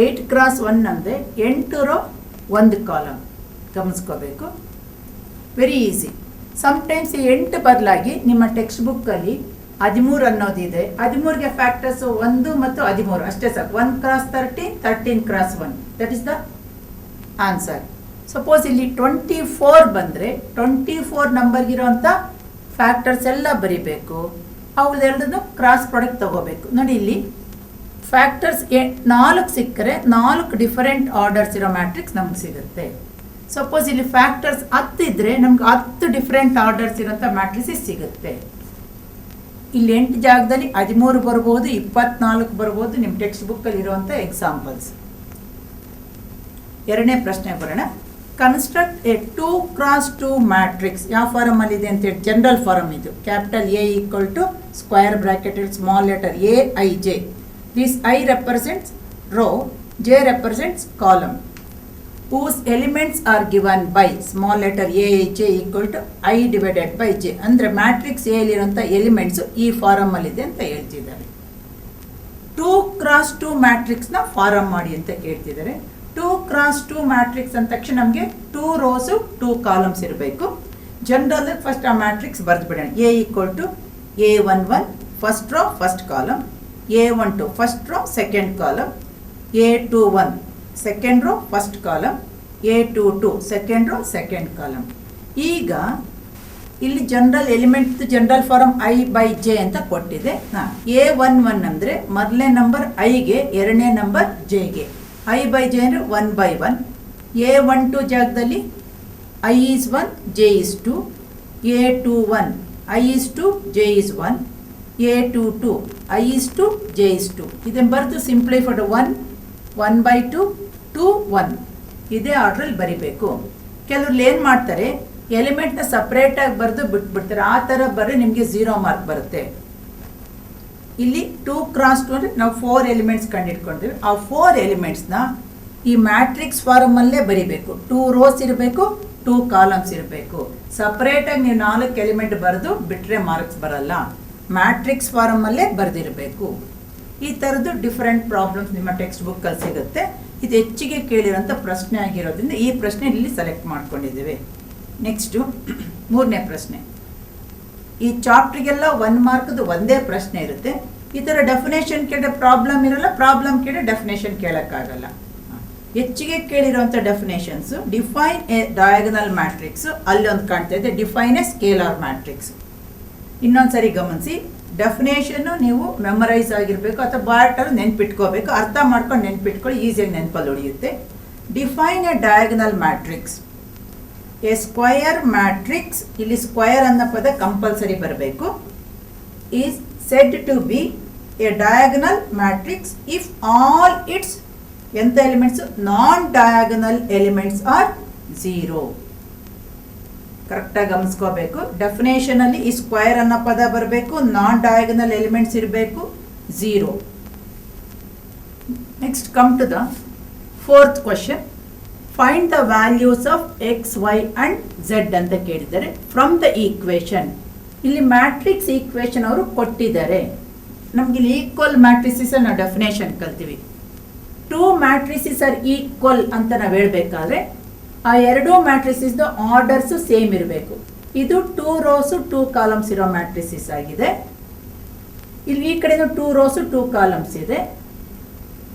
8 ಕ್ರಾಸ್ 1 ಅಂದರೆ 8 ರೋ 1 ಕಾಲಮ್. ಗಮನಿಸ್ಕೋಬೇಕು. Very easy. ಸಮ್ಟೈಮ್ಸ್ ಈ 8 ಬದಲಾಗಿ ನಿಮ್ಮ ಟೆಕ್ಸ್ಟ್ ಬುಕ್ಕಲ್ಲಿ 13 ಅನ್ನೋದಿದೆ. 13ಗೆ ಫ್ಯಾಕ್ಟರ್ಸು 1 ಮತ್ತು 13 ಅಷ್ಟೇ ಸಾಕು. 1 cross 13, 13 cross 1. That is the answer. Suppose ಇಲ್ಲಿ 24 ಬಂದರೆ 24 ನಂಬರ್ಗಿರೋಂಥ ಫ್ಯಾಕ್ಟರ್ಸ್ ಎಲ್ಲ ಬರಿಬೇಕು. ಅವುಗಳೆರಡನ್ನು ಕ್ರಾಸ್ ಪ್ರಾಡಕ್ಟ್ ತಗೋಬೇಕು. ನೋಡಿ, ಇಲ್ಲಿ ಫ್ಯಾಕ್ಟರ್ಸ್ 4 ಸಿಕ್ಕರೆ 4 ಡಿಫರೆಂಟ್ ಆರ್ಡರ್ಸ್ ಇರೋ ಮ್ಯಾಟ್ರಿಕ್ಸ್ ನಮ್ಗೆ ಸಿಗುತ್ತೆ. ಸಪೋಸ್ ಇಲ್ಲಿ ಫ್ಯಾಕ್ಟರ್ಸ್ 10 ಇದ್ದರೆ ನಮ್ಗೆ 10 ಡಿಫರೆಂಟ್ ಆರ್ಡರ್ಸ್ ಇರೋಂಥ ಮ್ಯಾಟ್ರಿಕ್ಸ್ ಸಿಗುತ್ತೆ. ಇಲ್ಲಿ 8 ಜಾಗದಲ್ಲಿ 13 ಬರ್ಬೋದು, 24 ಬರ್ಬೋದು. ನಿಮ್ಮ ಟೆಕ್ಸ್ಟ್ ಬುಕ್ಕಲ್ಲಿ ಇರುವಂಥ ಎಕ್ಸಾಂಪಲ್ಸ್. ಎರಡನೇ ಪ್ರಶ್ನೆ ಬರೋಣ. Construct a 2 cross 2 matrix. ಯಾವ ಫಾರಮಲ್ಲಿ ಇದೆ ಅಂತೇಳಿ ಜನರಲ್ ಫಾರಮ್ ಇದು. Capital A equal to square bracket small letter a i j. This i represents row, j represents column. whose elements are given by small letter a j equal to I divided by j. ಅಂದರೆ matrix A ಇರುವಂಥ elements ಈ ಫಾರಮಲ್ಲಿದೆ ಅಂತ ಹೇಳ್ತಿದ್ದಾರೆ. 2 cross 2 ಮ್ಯಾಟ್ರಿಕ್ಸ್ನ farm ಮಾಡಿ ಅಂತ ಕೇಳ್ತಿದ್ದಾರೆ. 2 cross 2 matrix ಅಂದ ತಕ್ಷಣ ನಮಗೆ 2 ರೋಸು 2 ಕಾಲಮ್ಸ್ ಇರಬೇಕು. ಜನರಲ್ ಫಸ್ಟ್ ಆ ಮ್ಯಾಟ್ರಿಕ್ಸ್ ಬರೆದು ಬಿಡೋಣ. A equal to A11 first row first column, A12 first row second column, A21 second row first column, A22 second row second column. ಈಗ ಇಲ್ಲಿ general element general form i by j ಅಂತ ಕೊಟ್ಟಿದೆ. A11 ಅಂದರೆ ಮೊದಲನೇ number ಐಗೆ, ಎರಡನೇ number ಜೆಗೆ. I by j ಅಂದರೆ 1 by 1. A12 ಜಾಗದಲ್ಲಿ I is 1, J is 2. A21 I is 2, J is 1. A22 I is 2, J is 2. ಇದನ್ನು ಬರೆದು ಸಿಂಪ್ಲಿಫೈಡ್ 1 by 2, 2, 1. ಇದೇ ಆರ್ಡ್ರಲ್ಲಿ ಬರಿಬೇಕು. ಕೆಲವ್ರು ಏನು ಮಾಡ್ತಾರೆ, ಎಲಿಮೆಂಟ್ನ ಸಪ್ರೇಟಾಗಿ ಬರೆದು ಬಿಟ್ಬಿಡ್ತಾರೆ. ಆ ಥರ ಬರೀ ನಿಮಗೆ 0 ಮಾರ್ಕ್ ಬರುತ್ತೆ. ಇಲ್ಲಿ 2 ಕ್ರಾಸ್ 2 ಅಂದರೆ ನಾವು 4 ಎಲಿಮೆಂಟ್ಸ್ ಕಂಡಿಟ್ಕೊಂಡಿದ್ದೀವಿ. ಆ 4 ಎಲಿಮೆಂಟ್ಸ್ನ ಈ ಮ್ಯಾಟ್ರಿಕ್ಸ್ ಫಾರ್ಮಲ್ಲೇ ಬರಿಬೇಕು. 2 ರೋಸ್ ಇರಬೇಕು, 2 ಕಾಲಮ್ಸ್ ಇರಬೇಕು. ಸಪ್ರೇಟಾಗಿ ನೀವು 4 ಎಲಿಮೆಂಟ್ ಬರೆದು ಬಿಟ್ಟರೆ ಮಾರ್ಕ್ಸ್ ಬರಲ್ಲ. ಮ್ಯಾಟ್ರಿಕ್ಸ್ ಫಾರ್ಮಲ್ಲೇ ಬರೆದಿರಬೇಕು. ಈ ಥರದ್ದು ಡಿಫರೆಂಟ್ ಪ್ರಾಬ್ಲಮ್ಸ್ ನಿಮ್ಮ ಟೆಕ್ಸ್ಟ್ ಬುಕ್ಕಲ್ಲಿ ಸಿಗುತ್ತೆ. ಇದು ಹೆಚ್ಚಿಗೆ ಕೇಳಿರೋಂಥ ಪ್ರಶ್ನೆ ಆಗಿರೋದ್ರಿಂದ ಈ ಪ್ರಶ್ನೆ ಇಲ್ಲಿ ಸೆಲೆಕ್ಟ್ ಮಾಡ್ಕೊಂಡಿದ್ದೀವಿ. ನೆಕ್ಸ್ಟು 3ನೇ ಪ್ರಶ್ನೆ. ಈ ಚಾಪ್ಟ್ರಿಗೆಲ್ಲ 1 ಮಾರ್ಕ್ದು ಒಂದೇ ಪ್ರಶ್ನೆ ಇರುತ್ತೆ. ಈ ಥರ ಡೆಫಿನೇಷನ್ ಕೇಳಿ ಪ್ರಾಬ್ಲಮ್ ಇರಲ್ಲ, ಪ್ರಾಬ್ಲಮ್ ಕೇಳಿ ಡೆಫಿನೇಷನ್ ಕೇಳೋಕ್ಕಾಗಲ್ಲ. ಹೆಚ್ಚಿಗೆ ಕೇಳಿರೋಂಥ definitions define a diagonal matrix, ಅಲ್ಲಿ ಒಂದು ಕಾಣ್ತಾ ಇದೆ ಡಿಫೈನ್ ಎ ಸ್ಕೇಲಾರ್ ಮ್ಯಾಟ್ರಿಕ್ಸ್. ಇನ್ನೊಂದು ಸರಿ ಗಮನಿಸಿ, ಡೆಫಿನೇಷನ್ನು ನೀವು ಮೆಮರೈಸ್ ಆಗಿರಬೇಕು ಅಥವಾ ಬಾಟಲ್ಲಿ ನೆನ್ಪಿಟ್ಕೋಬೇಕು. ಅರ್ಥ ಮಾಡ್ಕೊಂಡು ನೆನ್ಪಿಟ್ಕೊಳ್ಳಿ, ಈಸಿಯಾಗಿ ನೆನಪಲ್ಲಿ ಉಳಿಯುತ್ತೆ. Define a diagonal matrix. A square matrix, ಇಲ್ಲಿ ಸ್ಕ್ವಯರ್ ಅನ್ನೋ ಪದ ಕಂಪಲ್ಸರಿ ಬರಬೇಕು. Is said to B a diagonal matrix if all its ಎಂಥ elements non diagonal elements are 0. ಕರೆಕ್ಟಾಗಿ ಗಮನಿಸ್ಕೋಬೇಕು. ಡೆಫಿನೇಷನಲ್ಲಿ ಈ ಸ್ಕ್ವಯರ್ ಅನ್ನೋ ಪದ ಬರಬೇಕು, ನಾನ್ ಡಯಾಗನಲ್ ಎಲಿಮೆಂಟ್ಸ್ ಇರಬೇಕು, 0. Next come to the 4th question. Find the values of x, y and z ಅಂತ ಕೇಳಿದ್ದಾರೆ from the equation. ಇಲ್ಲಿ ಮ್ಯಾಟ್ರಿಕ್ಸ್ ಈಕ್ವೇಶನ್ ಅವರು ಕೊಟ್ಟಿದ್ದಾರೆ. ನಮ್ಗೆ ಇಲ್ಲಿ ಈಕ್ವಲ್ ಮ್ಯಾಟ್ರಿಸಿಸ್ ನಾವು ಡೆಫಿನೇಷನ್ ಕಲ್ತೀವಿ. 2 ಮ್ಯಾಟ್ರಿಸಿಸ್ ಆರ್ ಈಕ್ವಲ್ ಅಂತ ನಾವು ಹೇಳಬೇಕಾದ್ರೆ ಆ 2 ಮ್ಯಾಟ್ರಿಸಿಸ್ದು ಆರ್ಡರ್ಸು ಸೇಮ್ ಇರಬೇಕು. ಇದು 2 ರೋಸು 2 ಕಾಲಮ್ಸ್ ಇರೋ ಮ್ಯಾಟ್ರಿಸಿಸ್ ಆಗಿದೆ. ಇಲ್ಲಿ ಈ ಕಡೆನೂ 2 ರೋಸು 2 ಕಾಲಮ್ಸ್ ಇದೆ.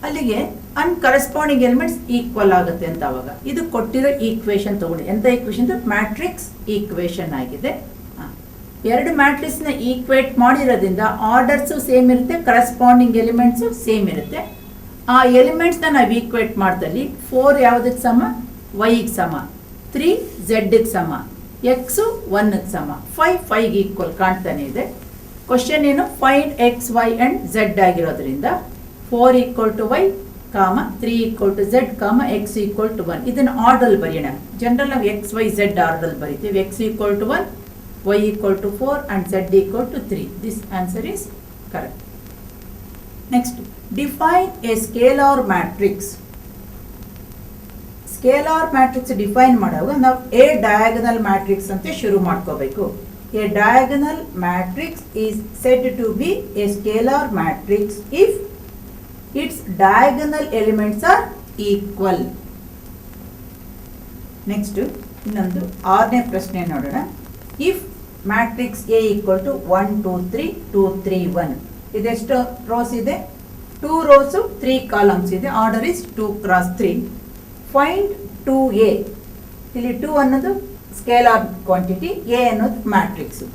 ಅಲ್ಲಿಗೆ ಅನ್ ಕರೆಸ್ಪಾಂಡಿಂಗ್ ಎಲಿಮೆಂಟ್ಸ್ ಈಕ್ವಲ್ ಆಗುತ್ತೆ ಅಂತ ಅವಾಗ ಇದು ಕೊಟ್ಟಿರೋ ಈಕ್ವೇಶನ್ ತಗೊಂಡು ಎಂಥ ಈಕ್ವೇಶನ್? ಮ್ಯಾಟ್ರಿಕ್ಸ್ ಈಕ್ವೇಶನ್ ಆಗಿದೆ. 2 ಮ್ಯಾಟ್ರಿಕ್ಸ್ನ ಈಕ್ವೇಟ್ ಮಾಡಿರೋದ್ರಿಂದ ಆರ್ಡರ್ಸು ಸೇಮ್ ಇರುತ್ತೆ, ಕರೆಸ್ಪಾಂಡಿಂಗ್ ಎಲಿಮೆಂಟ್ಸು ಸೇಮ್ ಇರುತ್ತೆ. ಆ ಎಲಿಮೆಂಟ್ಸ್ನ ನಾವು ಈಕ್ವೇಟ್ ಮಾಡ್ದಲ್ಲಿ 4 ಯಾವುದಕ್ಕೆ ಸಮ? ವೈಗೆ ಸಮ, 3 ಝೆಡ್ಗೆ ಸಮ, ಎಕ್ಸು 1ಗೆ ಸಮ, 5ಗೆ ಈಕ್ವಲ್ ಕಾಣ್ತಾನೆ ಇದೆ. ಕ್ವಶನ್ ಏನು? Find x, y and z ಆಗಿರೋದ್ರಿಂದ 4 = y, 3 = z, x = 1. ಇದನ್ನು ಆರ್ಡರ್ ಬರೆಯೋಣ. ಜನರಲ್ ನಾವು ಎಕ್ಸ್, ವೈ, ಝೆಡ್ ಆರ್ಡರ್ ಬರಿತೀವಿ. x = 1, y = 4 and z = 3. This answer is correct. Next, define a scalar matrix. Scalar matrix define ಮಾಡುವಾಗ ನಾವು a diagonal matrix ಅಂತ ಶುರು ಮಾಡ್ಕೋಬೇಕು. A diagonal matrix is said to B a scalar matrix if its diagonal elements are equal. Next ಇನ್ನೊಂದು 6ನೇ ಪ್ರಶ್ನೆ ನೋಡೋಣ. If matrix A = 1 2 3 2 3 1. ಇದೆಷ್ಟು ರೋಸ್ ಇದೆ? 2 ರೋಸು 3 ಕಾಲಮ್ಸ್ ಇದೆ. Order is 2 × 3. Find 2a. ಇಲ್ಲಿ 2 ಅನ್ನೋದು ಸ್ಕೇಲಾರ್ ಕ್ವಾಂಟಿಟಿ, ಎ ಅನ್ನೋದು ಮ್ಯಾಟ್ರಿಕ್ಸು.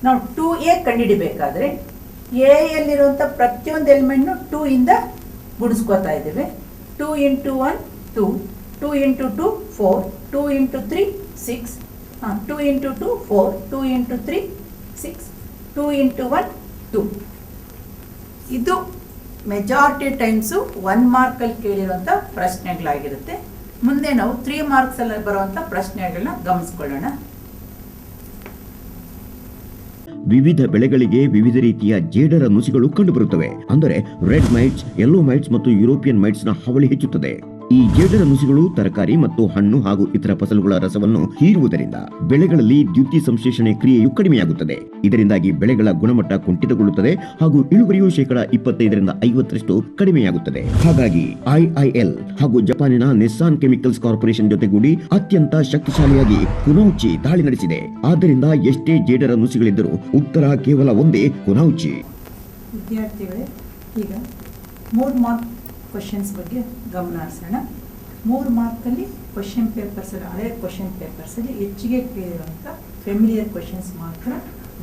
ನಾವು 2a ಕಂಡುಹಿಡಿಬೇಕಾದ್ರೆ ಎ ಯಲ್ಲಿರುವಂಥ ಪ್ರತಿಯೊಂದು ಎಲಿಮೆಂಟ್ನು 2 ಇಂದ ಗುಣಿಸ್ಕೋತಾ ಇದ್ದೇವೆ. 2 × 1 2, 2 × 2 4, 2 × 3 6, 2 × 2 4, 2 × 3 6, 2 × 1 2. ಇದು ಮೆಜಾರಿಟಿ ಟೈಮ್ಸು 1 ಮಾರ್ಕಲ್ಲಿ ಕೇಳಿರುವಂಥ ಪ್ರಶ್ನೆಗಳಾಗಿರುತ್ತೆ. ಮುಂದೆ ನಾವು 3 ಮಾರ್ಕ್ಸಲ್ಲಿ ಬರುವಂಥ ಪ್ರಶ್ನೆಗಳನ್ನ ಗಮನಿಸ್ಕೊಳ್ಳೋಣ. ವಿವಿಧ ಬೆಳೆಗಳಿಗೆ ವಿವಿಧ ರೀತಿಯ ಜೇಡರ ನುಸಿಗಳು ಕಂಡುಬರುತ್ತವೆ. ಅಂದರೆ ರೆಡ್ ಮೈಟ್ಸ್, ಯೆಲ್ಲೋ ಮೈಟ್ಸ್ ಮತ್ತು ಯುರೋಪಿಯನ್ ಮೈಟ್ಸ್ ನ ಹಾವಳಿ ಹೆಚ್ಚುತ್ತದೆ. ಈ ಜೇಡರ ನುಸಿಗಳು ತರಕಾರಿ ಮತ್ತು ಹಣ್ಣು ಹಾಗೂ ಇತರ ಫಸಲುಗಳ ರಸವನ್ನು ಹೀರುವುದರಿಂದ ಬೆಳೆಗಳಲ್ಲಿ ದ್ಯುತಿ ಸಂಶ್ಲೇಷಣೆ ಕ್ರಿಯೆಯು ಕಡಿಮೆಯಾಗುತ್ತದೆ. ಇದರಿಂದಾಗಿ ಬೆಳೆಗಳ ಗುಣಮಟ್ಟ ಕುಂಠಿತಗೊಳ್ಳುತ್ತದೆ ಹಾಗೂ ಇಳುವರಿಯು 25% 50% ಕಡಿಮೆಯಾಗುತ್ತದೆ. ಹಾಗಾಗಿ IIL ಹಾಗೂ ಜಪಾನಿನ ನಿಸ್ಸಾನ್ ಕೆಮಿಕಲ್ಸ್ ಕಾರ್ಪೊರೇಷನ್ ಜೊತೆಗೂಡಿ ಅತ್ಯಂತ ಶಕ್ತಿಶಾಲಿಯಾಗಿ ಕುನೌಚಿ ದಾಳಿ ನಡೆಸಿದೆ. ಆದ್ದರಿಂದ ಎಷ್ಟೇ ಜೇಡರ ನುಸಿಗಳಿದ್ದರೂ ಉತ್ತರ ಕೇವಲ ಒಂದೇ, ಕುನೌಚಿ. ವಿದ್ಯಾರ್ಥಿಗಳೇ, ಈಗ 3 ಮಾರ್ಕ್ ಕ್ವಶನ್ಸ್ ಬಗ್ಗೆ ಗಮನ ಹರಿಸೋಣ. 3 ಮಾರ್ಕಲ್ಲಿ ಕ್ವಶನ್ ಪೇಪರ್ಸಲ್ಲಿ, ಹಳೆಯ ಕ್ವಶನ್ ಪೇಪರ್ಸಲ್ಲಿ ಹೆಚ್ಚಿಗೆ ಕೇಳಿರುವಂಥ ಫೆಮಿಲಿಯರ್ ಕ್ವಶನ್ಸ್ ಮಾತ್ರ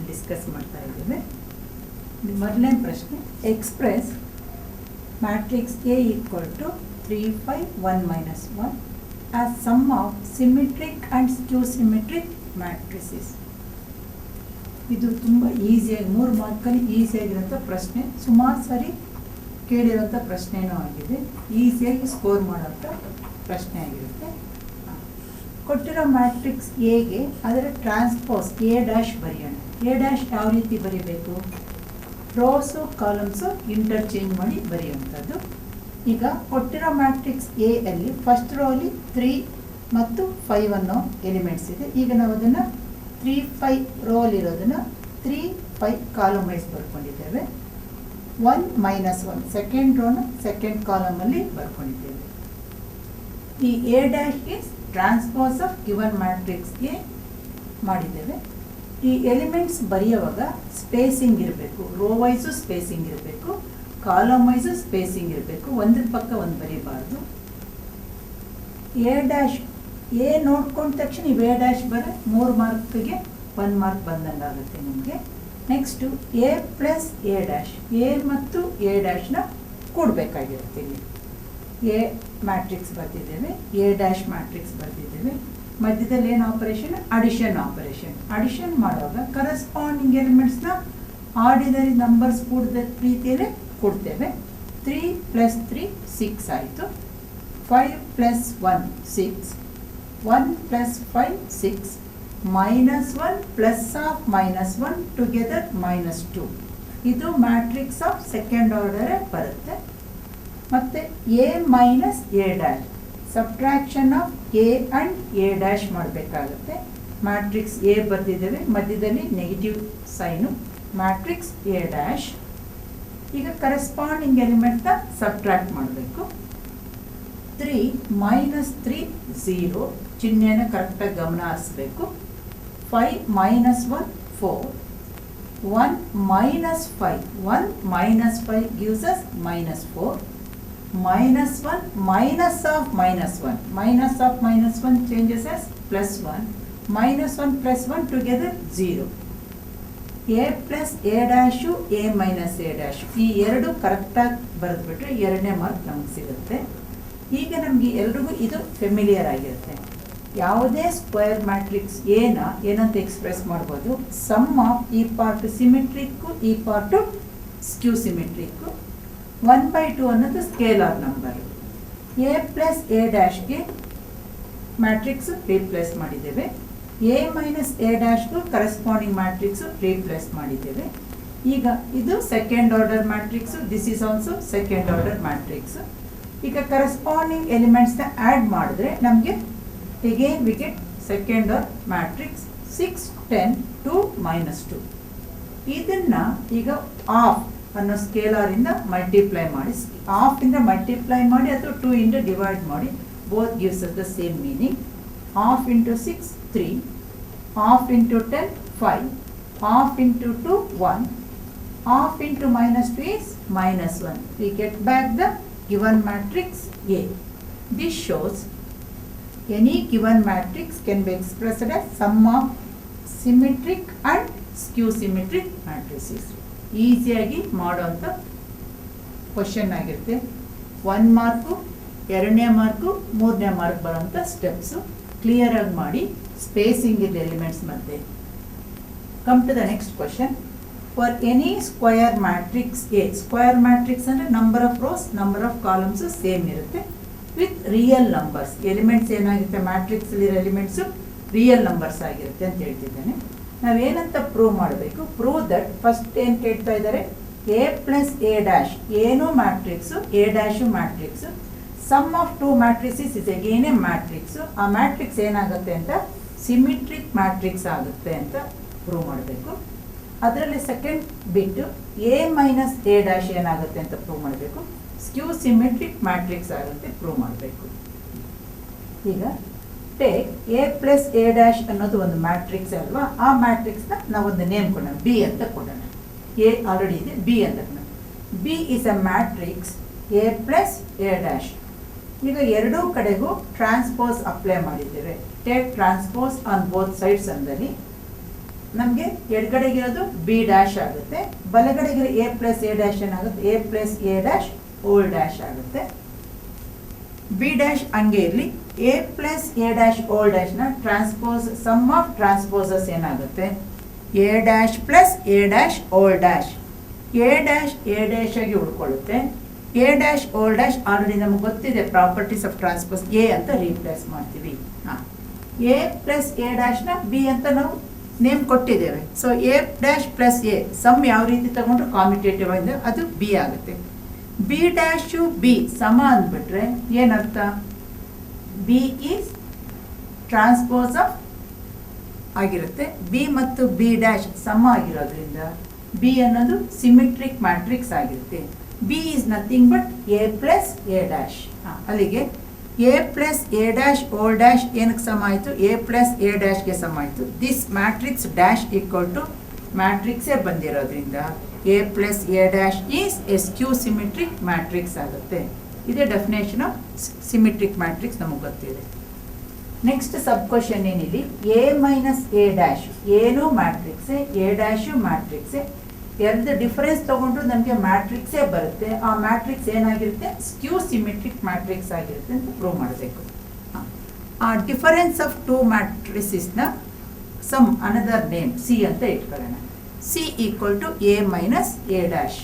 ಡಿಸ್ಕಸ್ ಮಾಡ್ತಾ ಇದ್ದೇವೆ. ಮೊದಲನೇ ಪ್ರಶ್ನೆ, express matrix A = 3 5 1 - 1 as sum of symmetric and skew symmetric matrices. ಇದು ತುಂಬ ಈಸಿಯಾಗಿ 3 ಮಾರ್ಕಲ್ಲಿ ಈಸಿಯಾಗಿರೋಂಥ ಪ್ರಶ್ನೆ. ಸುಮಾರು ಸರಿ ಕೇಳಿರೋಂಥ ಪ್ರಶ್ನೆನೂ ಆಗಿದೆ. ಈಸಿಯಾಗಿ ಸ್ಕೋರ್ ಮಾಡೋಂಥ ಪ್ರಶ್ನೆ ಆಗಿರುತ್ತೆ. ಕೊಟ್ಟಿರೋ ಮ್ಯಾಟ್ರಿಕ್ಸ್ ಎಗೆ ಅದರ ಟ್ರಾನ್ಸ್ಪೋಸ್ A' ಬರೆಯೋಣ. A' ಯಾವ ರೀತಿ ಬರೀಬೇಕು? ರೋಸು ಕಾಲಮ್ಸು ಇಂಟರ್ಚೇಂಜ್ ಮಾಡಿ ಬರೆಯುವಂಥದ್ದು. ಈಗ ಕೊಟ್ಟಿರೋ ಮ್ಯಾಟ್ರಿಕ್ಸ್ ಎ ಅಲ್ಲಿ ಫಸ್ಟ್ ರೋ ಅಲ್ಲಿ 3 ಮತ್ತು 5 ಅನ್ನೋ ಎಲಿಮೆಂಟ್ಸ್ ಇದೆ. ಈಗ ನಾವು ಅದನ್ನು 3, 5 ರೋ ಅಲ್ಲಿರೋದನ್ನು 3, 5 ಕಾಲಮ್ ವೈಸ್ ಬರ್ಕೊಂಡಿದ್ದೇವೆ. 1 - 1 ಸೆಕೆಂಡ್ ರೋನ ಸೆಕೆಂಡ್ ಕಾಲಮಲ್ಲಿ ಬರ್ಕೊಂಡಿದ್ದೇವೆ. ಈ A dash is transpose of given ಮ್ಯಾಟ್ರಿಕ್ಸ್ಗೆ ಮಾಡಿದ್ದೇವೆ. ಈ ಎಲಿಮೆಂಟ್ಸ್ ಬರೆಯುವಾಗ ಸ್ಪೇಸಿಂಗ್ ಇರಬೇಕು, ರೋ ವೈಸು ಸ್ಪೇಸಿಂಗ್ ಇರಬೇಕು, ಕಾಲಮ್ ವೈಸು ಸ್ಪೇಸಿಂಗ್ ಇರಬೇಕು, ಒಂದ್ರ ಪಕ್ಕ ಒಂದು ಬರೀಬಾರ್ದು. ಎ ಡ್ಯಾಶ್ ಎ ನೋಡ್ಕೊಂಡ ತಕ್ಷಣ ನೀವು ಎ ಡ್ಯಾಶ್ ಬರ 3 ಮಾರ್ಕ್ಗೆ 1 ಮಾರ್ಕ್ ಬಂದಂಗೆ ಆಗುತ್ತೆ ನಿಮಗೆ. Next A plus A dash, A ಮತ್ತು ಎ ಡ್ಯಾಶ್ನ ಕೂಡಬೇಕಾಗಿರುತ್ತೆ. ಇಲ್ಲಿ ಎ ಮ್ಯಾಟ್ರಿಕ್ಸ್ ಬರ್ತಿದ್ದೇವೆ, ಎ ಡ್ಯಾಶ್ ಮ್ಯಾಟ್ರಿಕ್ಸ್ ಬರ್ತಿದ್ದೇವೆ. ಮಧ್ಯದಲ್ಲಿ ಏನು ಆಪರೇಷನ್? Addition operation. ಅಡಿಷನ್ ಮಾಡುವಾಗ ಕರೆಸ್ಪಾಂಡಿಂಗ್ ಎಲಿಮೆಂಟ್ಸ್ನ ಆರ್ಡಿನರಿ ನಂಬರ್ಸ್ ಕೂಡಿದ ರೀತಿಯಲ್ಲೇ ಕೊಡ್ತೇವೆ. 3 + 3 6 ಆಯಿತು. 5 + 1 6, 1 + 5 6, -1 ಪ್ಲಸ್ ಆಫ್ -1 ಟುಗೆದರ್ -2. ಇದು ಮ್ಯಾಟ್ರಿಕ್ಸ್ ಆಫ್ ಸೆಕೆಂಡ್ ಆರ್ಡರೇ ಬರುತ್ತೆ. ಮತ್ತು A minus A dash, subtraction of A and A dash ಮಾಡಬೇಕಾಗುತ್ತೆ. ಮ್ಯಾಟ್ರಿಕ್ಸ್ ಎ ಬರ್ತಿದ್ದೇವೆ, ಮಧ್ಯದಲ್ಲಿ negative sign, matrix A dash. ಈಗ ಕರೆಸ್ಪಾಂಡಿಂಗ್ ಎಲಿಮೆಂಟ್ನ ಸಬ್ಟ್ರಾಕ್ಟ್ ಮಾಡಬೇಕು. 3 - 3 0, ಚಿಹ್ನೆನ ಕರೆಕ್ಟಾಗಿ ಗಮನ ಹರಿಸಬೇಕು. 5 - 1 4, 1 - 5, 1 - 5 gives us -4, -1 minus of -1, minus of -1 changes as +1, -1 + 1 together 0. A plus A dash A minus A dash ಈ ಎರಡು ಕರೆಕ್ಟಾಗಿ ಬರೆದ್ಬಿಟ್ರೆ 2ನೇ ಮಾರ್ಕ್ ನಮಗೆ ಸಿಗುತ್ತೆ. ಈಗ ನಮಗೆ ಎಲ್ರಿಗೂ ಇದು ಫೆಮಿಲಿಯರ್ ಆಗಿರುತ್ತೆ. ಯಾವುದೇ ಸ್ಕ್ವೇರ್ ಮ್ಯಾಟ್ರಿಕ್ಸ್ ಏನಂತ ಎಕ್ಸ್ಪ್ರೆಸ್ ಮಾಡ್ಬೋದು? ಸಮ್ ಆಫ್ ಈ ಪಾರ್ಟ್ ಸಿಮೆಟ್ರಿಕ್ಕು, ಈ ಪಾರ್ಟು ಸ್ಕ್ಯೂ ಸಿಮೆಟ್ರಿಕ್ಕು. 1/2 ಅನ್ನೋದು scalar number. A plus A ಡ್ಯಾಶ್ಗೆ ಮ್ಯಾಟ್ರಿಕ್ಸ್ ರೀಪ್ಲೇಸ್ ಮಾಡಿದ್ದೇವೆ. ಎ ಮೈನಸ್ ಎ ಡ್ಯಾಶ್ಗೂ ಕರೆಸ್ಪಾಂಡಿಂಗ್ ಮ್ಯಾಟ್ರಿಕ್ಸು ರೀಪ್ಲೇಸ್ ಮಾಡಿದ್ದೇವೆ. ಈಗ ಇದು second order matrix, this is also second order matrix. ಈಗ ಕರೆಸ್ಪಾಂಡಿಂಗ್ ಎಲಿಮೆಂಟ್ಸ್ನ ಆ್ಯಡ್ ಮಾಡಿದ್ರೆ ನಮಗೆ again we get second order matrix 6 10 2 -2. ಇದನ್ನ ಈಗ ಆಫ್ ಅನ್ನೋ ಸ್ಕೇಲಾರ್ ಇಂದ ಮಲ್ಟಿಪ್ಲೈ ಮಾಡಿ, ಆಫ್ ಇಂದ ಮಲ್ಟಿಪ್ಲೈ ಮಾಡಿ ಅಥವಾ 2 ಇಂದ ಡಿವೈಡ್ ಮಾಡಿ, both gives us the same meaning. Half into 6 3, half into 10 5, half into 2 1, half into -2 is -1. We get back the given matrix A. This shows any given matrix can be expressed as sum of symmetric and skew symmetric matrices. ಈಸಿಯಾಗಿ ಮಾಡೋಂಥ question ಆಗಿರುತ್ತೆ. 1 mark, 2ನೇ mark, 3ನೇ mark ಬರೋಂಥ steps ಕ್ಲಿಯರಾಗಿ ಮಾಡಿ, spacing ಇದೆ elements ಮಧ್ಯೆ. Come to the next question. For any square matrix A, square matrix ಅಂದರೆ number of rows, number of columns same ಇರುತ್ತೆ ವಿತ್ ರಿಯಲ್ ನಂಬರ್ಸ್. ಎಲಿಮೆಂಟ್ಸ್ ಏನಾಗುತ್ತೆ, ಮ್ಯಾಟ್ರಿಕ್ಸಲ್ಲಿರೋ ಎಲಿಮೆಂಟ್ಸು ರಿಯಲ್ ನಂಬರ್ಸ್ ಆಗಿರುತ್ತೆ ಅಂತ ಹೇಳ್ತಿದ್ದೇನೆ. ನಾವೇನಂತ ಪ್ರೂವ್ ಮಾಡಬೇಕು? ಪ್ರೂವ್ ದಟ್ ಫಸ್ಟ್ ಏನು ಕೇಳ್ತಾ ಇದ್ದಾರೆ, ಎ ಪ್ಲಸ್ ಎ ಡ್ಯಾಶ್ ಏನು matrix, A dash matrix, sum of 2 matrices is again a matrix. ಆ ಮ್ಯಾಟ್ರಿಕ್ಸ್ ಏನಾಗುತ್ತೆ ಅಂತ ಸಿಮಿಟ್ರಿಕ್ ಮ್ಯಾಟ್ರಿಕ್ಸ್ ಆಗುತ್ತೆ ಅಂತ ಪ್ರೂವ್ ಮಾಡಬೇಕು. ಅದರಲ್ಲಿ ಸೆಕೆಂಡ್ ಬಿಟ್ಟು ಎ ಮೈನಸ್ ಎ ಡ್ಯಾಶ್ ಏನಾಗುತ್ತೆ ಅಂತ ಪ್ರೂವ್ ಮಾಡಬೇಕು. ಸ್ಕ್ಯೂ ಸಿಮೆಟ್ರಿಕ್ ಮ್ಯಾಟ್ರಿಕ್ಸ್ ಆಗುತ್ತೆ ಪ್ರೂವ್ ಮಾಡಬೇಕು. ಈಗ take A plus A dash ಅನ್ನೋದು ಒಂದು ಮ್ಯಾಟ್ರಿಕ್ಸ್ ಅಲ್ವಾ, ಆ ಮ್ಯಾಟ್ರಿಕ್ಸ್ನ ನಾವೊಂದು ನೇಮ್ ಕೊಡೋಣ, ಬಿ ಅಂತ ಕೊಡೋಣ. ಎ ಆಲ್ರೆಡಿ ಇದೆ, ಬಿ ಅಂತ ಕೊಡೋಣ. B is a matrix A plus A dash. ಈಗ ಎರಡೂ ಕಡೆಗೂ ಟ್ರಾನ್ಸ್ಪೋಸ್ ಅಪ್ಲೈ ಮಾಡಿದ್ದೇವೆ. Take transpose on both sides ಅಂದಲ್ಲಿ ನಮಗೆ ಎಡಗಡೆಗಿರೋದು ಬಿ ಡ್ಯಾಶ್ ಆಗುತ್ತೆ, ಬಲಗಡೆಗಿರೋ ಎ ಪ್ಲಸ್ ಎ ಡ್ಯಾಶ್ ಏನಾಗುತ್ತೆ, A plus A dash whole dash ಆಗುತ್ತೆ. ಬಿ ಡ್ಯಾಶ್ ಹಂಗೆ ಇರಲಿ. A plus A dash whole ಡ್ಯಾಶ್ನ ಟ್ರಾನ್ಸ್ಪೋಸ್, ಸಮ್ ಆಫ್ ಟ್ರಾನ್ಸ್ಪೋಸಸ್ ಏನಾಗುತ್ತೆ, A dash plus A dash whole dash. A dash A dash ಆಗಿ ಉಳ್ಕೊಳ್ಳುತ್ತೆ. A dash whole dash already ನಮಗೆ ಗೊತ್ತಿದೆ, properties of transpose A ಅಂತ replace ಮಾಡ್ತೀವಿ. ಹಾಂ, ಎ ಪ್ಲಸ್ ಎ ಡ್ಯಾಶ್ನ B ಅಂತ ನಾವು ನೇಮ್ ಕೊಟ್ಟಿದ್ದೇವೆ. So A dash plus A sum ಯಾವ ರೀತಿ ತಗೊಂಡ್ರು ಕಾಮಿಟೇಟಿವ್ ಅಂದರೆ ಅದು ಬಿ ಆಗುತ್ತೆ. ಬಿ ಡ್ಯಾಶು ಬಿ ಸಮ ಅಂದ್ಬಿಟ್ರೆ ಏನರ್ಥ, ಬಿ ಈಸ್ ಟ್ರಾನ್ಸ್ಪೋಸ್ ಆಫ್ ಆಗಿರುತ್ತೆ. ಬಿ ಮತ್ತು ಬಿ ಡ್ಯಾಶ್ ಸಮ ಆಗಿರೋದ್ರಿಂದ ಬಿ ಅನ್ನೋದು ಸಿಮಿಟ್ರಿಕ್ ಮ್ಯಾಟ್ರಿಕ್ಸ್ ಆಗಿರುತ್ತೆ. B is nothing but A plus A dash. ಅಲ್ಲಿಗೆ A plus A dash whole dash ಏನಕ್ಕೆ ಸಮ ಆಯಿತು, ಎ ಪ್ಲಸ್ ಎ ಡ್ಯಾಶ್ಗೆ ಸಮ ಆಯಿತು. This matrix dash equal to ಮ್ಯಾಟ್ರಿಕ್ಸೇ ಬಂದಿರೋದ್ರಿಂದ A plus A dash is skew symmetric matrix ಆಗುತ್ತೆ. ಇದೇ ಡೆಫಿನೇಷನ್ ಆಫ್ ಸಿಮಿಟ್ರಿಕ್ ಮ್ಯಾಟ್ರಿಕ್ಸ್ ನಮಗೆ ಗೊತ್ತಿದೆ. ನೆಕ್ಸ್ಟ್ ಸಬ್ ಕ್ವಶನ್ ಏನಿಲ್ಲಿ, ಎ ಮೈನಸ್ ಎ ಡ್ಯಾಶ್ ಏನು ಮ್ಯಾಟ್ರಿಕ್ಸೇ, ಎ ಡ್ಯಾಶು ಮ್ಯಾಟ್ರಿಕ್ಸೇ, ಎರಡು ಡಿಫರೆನ್ಸ್ ತಗೊಂಡ್ರು ನಮಗೆ ಮ್ಯಾಟ್ರಿಕ್ಸೇ ಬರುತ್ತೆ. ಆ ಮ್ಯಾಟ್ರಿಕ್ಸ್ ಏನಾಗಿರುತ್ತೆ, ಸ್ಕ್ಯೂ ಸಿಮಿಟ್ರಿಕ್ ಮ್ಯಾಟ್ರಿಕ್ಸ್ ಆಗಿರುತ್ತೆ ಅಂತ ಪ್ರೂವ್ ಮಾಡಬೇಕು. ಆ ಡಿಫರೆನ್ಸ್ ಆಫ್ ಟೂ ಮ್ಯಾಟ್ರಿಸಸ್ನ ಸಮ್ ಅನದರ್ ನೇಮ್ ಸಿ ಅಂತ ಇಟ್ಕೊಳ್ಳೋಣ. C equal to A minus A dash.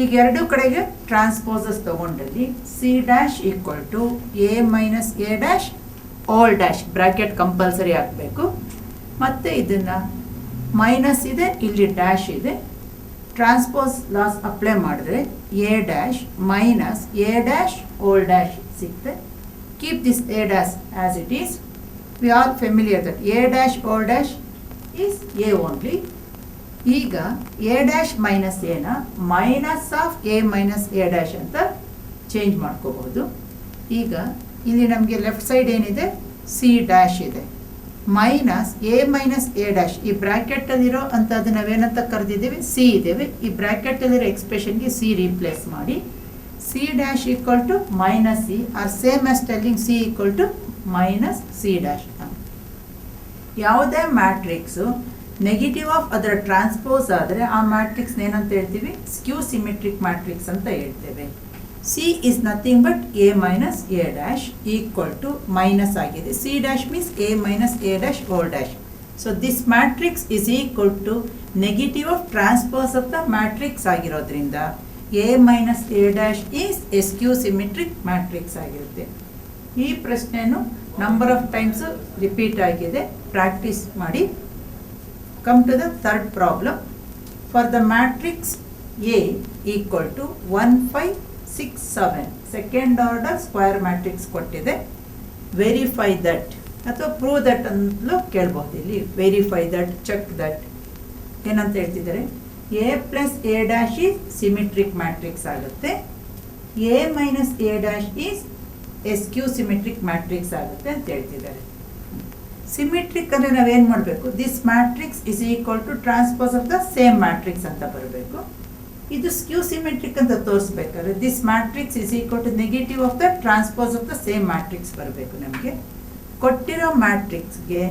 ಈಗ ಎರಡೂ ಕಡೆಗೆ ಟ್ರಾನ್ಸ್ಪೋಸಸ್ ತಗೊಂಡಲ್ಲಿ C dash equal to A minus A dash whole dash bracket compulsory ಹಾಕಬೇಕು. ಮತ್ತು ಇದನ್ನು ಮೈನಸ್ ಇದೆ, ಇಲ್ಲಿ ಡ್ಯಾಶ್ ಇದೆ. ಟ್ರಾನ್ಸ್ಪೋಸ್ ಲಾಸ್ ಅಪ್ಲೈ ಮಾಡಿದ್ರೆ A dash minus A dash whole dash ಸಿಗುತ್ತೆ. Keep this A dash as it is. We are familiar that A dash whole dash is A only. ಈಗ A dash minus ಎನ minus of A minus A dash ಅಂತ change ಮಾಡ್ಕೋಬಹುದು. ಈಗ ಇಲ್ಲಿ ನಮಗೆ left side ಏನಿದೆ, C dash ಇದೆ, minus A minus A dash. ಈ ಬ್ರ್ಯಾಕೆಟಲ್ಲಿರೋ ಅಂಥದ್ದು ನಾವೇನಂತ ಕರೆದಿದ್ದೀವಿ, ಸಿ ಇದ್ದೇವೆ. ಈ ಬ್ರ್ಯಾಕೆಟಲ್ಲಿರೋ ಎಕ್ಸ್ಪ್ರೆಷನ್ಗೆ ಸಿ ರೀಪ್ಲೇಸ್ ಮಾಡಿ C dash equal to minus C or same as telling C equal to minus C dash. ಯಾವುದೇ ಮ್ಯಾಟ್ರಿಕ್ಸು ನೆಗೆಟಿವ್ ಆಫ್ ಅದರ ಟ್ರಾನ್ಸ್ಪೋಸ್ ಆದರೆ ಆ ಮ್ಯಾಟ್ರಿಕ್ಸ್ ಏನಂತ ಹೇಳ್ತೀವಿ, ಸ್ಕ್ಯೂ ಸಿಮಿಟ್ರಿಕ್ ಮ್ಯಾಟ್ರಿಕ್ಸ್ ಅಂತ ಹೇಳ್ತೇವೆ. C is nothing but A minus A dash equal to minus ಆಗಿದೆ. C dash means A minus A dash whole dash. So this matrix is equal to negative of transpose of the matrix ಆಗಿರೋದ್ರಿಂದ A minus A dash is skew symmetric matrix ಆಗಿರುತ್ತೆ. ಈ ಪ್ರಶ್ನೆಯನ್ನು number of times repeat ಆಗಿದೆ, practice ಮಾಡಿ. Come to the third problem. For the matrix A equal to 1, 5, 6, 7 second order square matrix ಕೊಟ್ಟಿದೆ. Verify that ಅಥವಾ prove that ಅಂತಲೂ ಕೇಳ್ಬೋದು. ಇಲ್ಲಿ verify that, check that ಏನಂತ ಹೇಳ್ತಿದ್ದಾರೆ, A plus A dash is symmetric matrix ಆಗುತ್ತೆ. A minus A dash is skew symmetric matrix ಆಗುತ್ತೆ ಅಂತ ಹೇಳ್ತಿದ್ದಾರೆ. ಸಿಮಿಟ್ರಿಕ್ ಅಂದರೆ ನಾವೇನು ಮಾಡಬೇಕು, this matrix is equal to transpose of the same matrix ಅಂತ ಬರಬೇಕು. ಇದು ಸ್ಕ್ಯೂ ಸಿಮಿಟ್ರಿಕ್ ಅಂತ ತೋರಿಸ್ಬೇಕಾದ್ರೆ this matrix is equal to negative of the transpose of the same matrix ಬರಬೇಕು. ನಮಗೆ ಕೊಟ್ಟಿರೋ ಮ್ಯಾಟ್ರಿಕ್ಸ್ಗೆ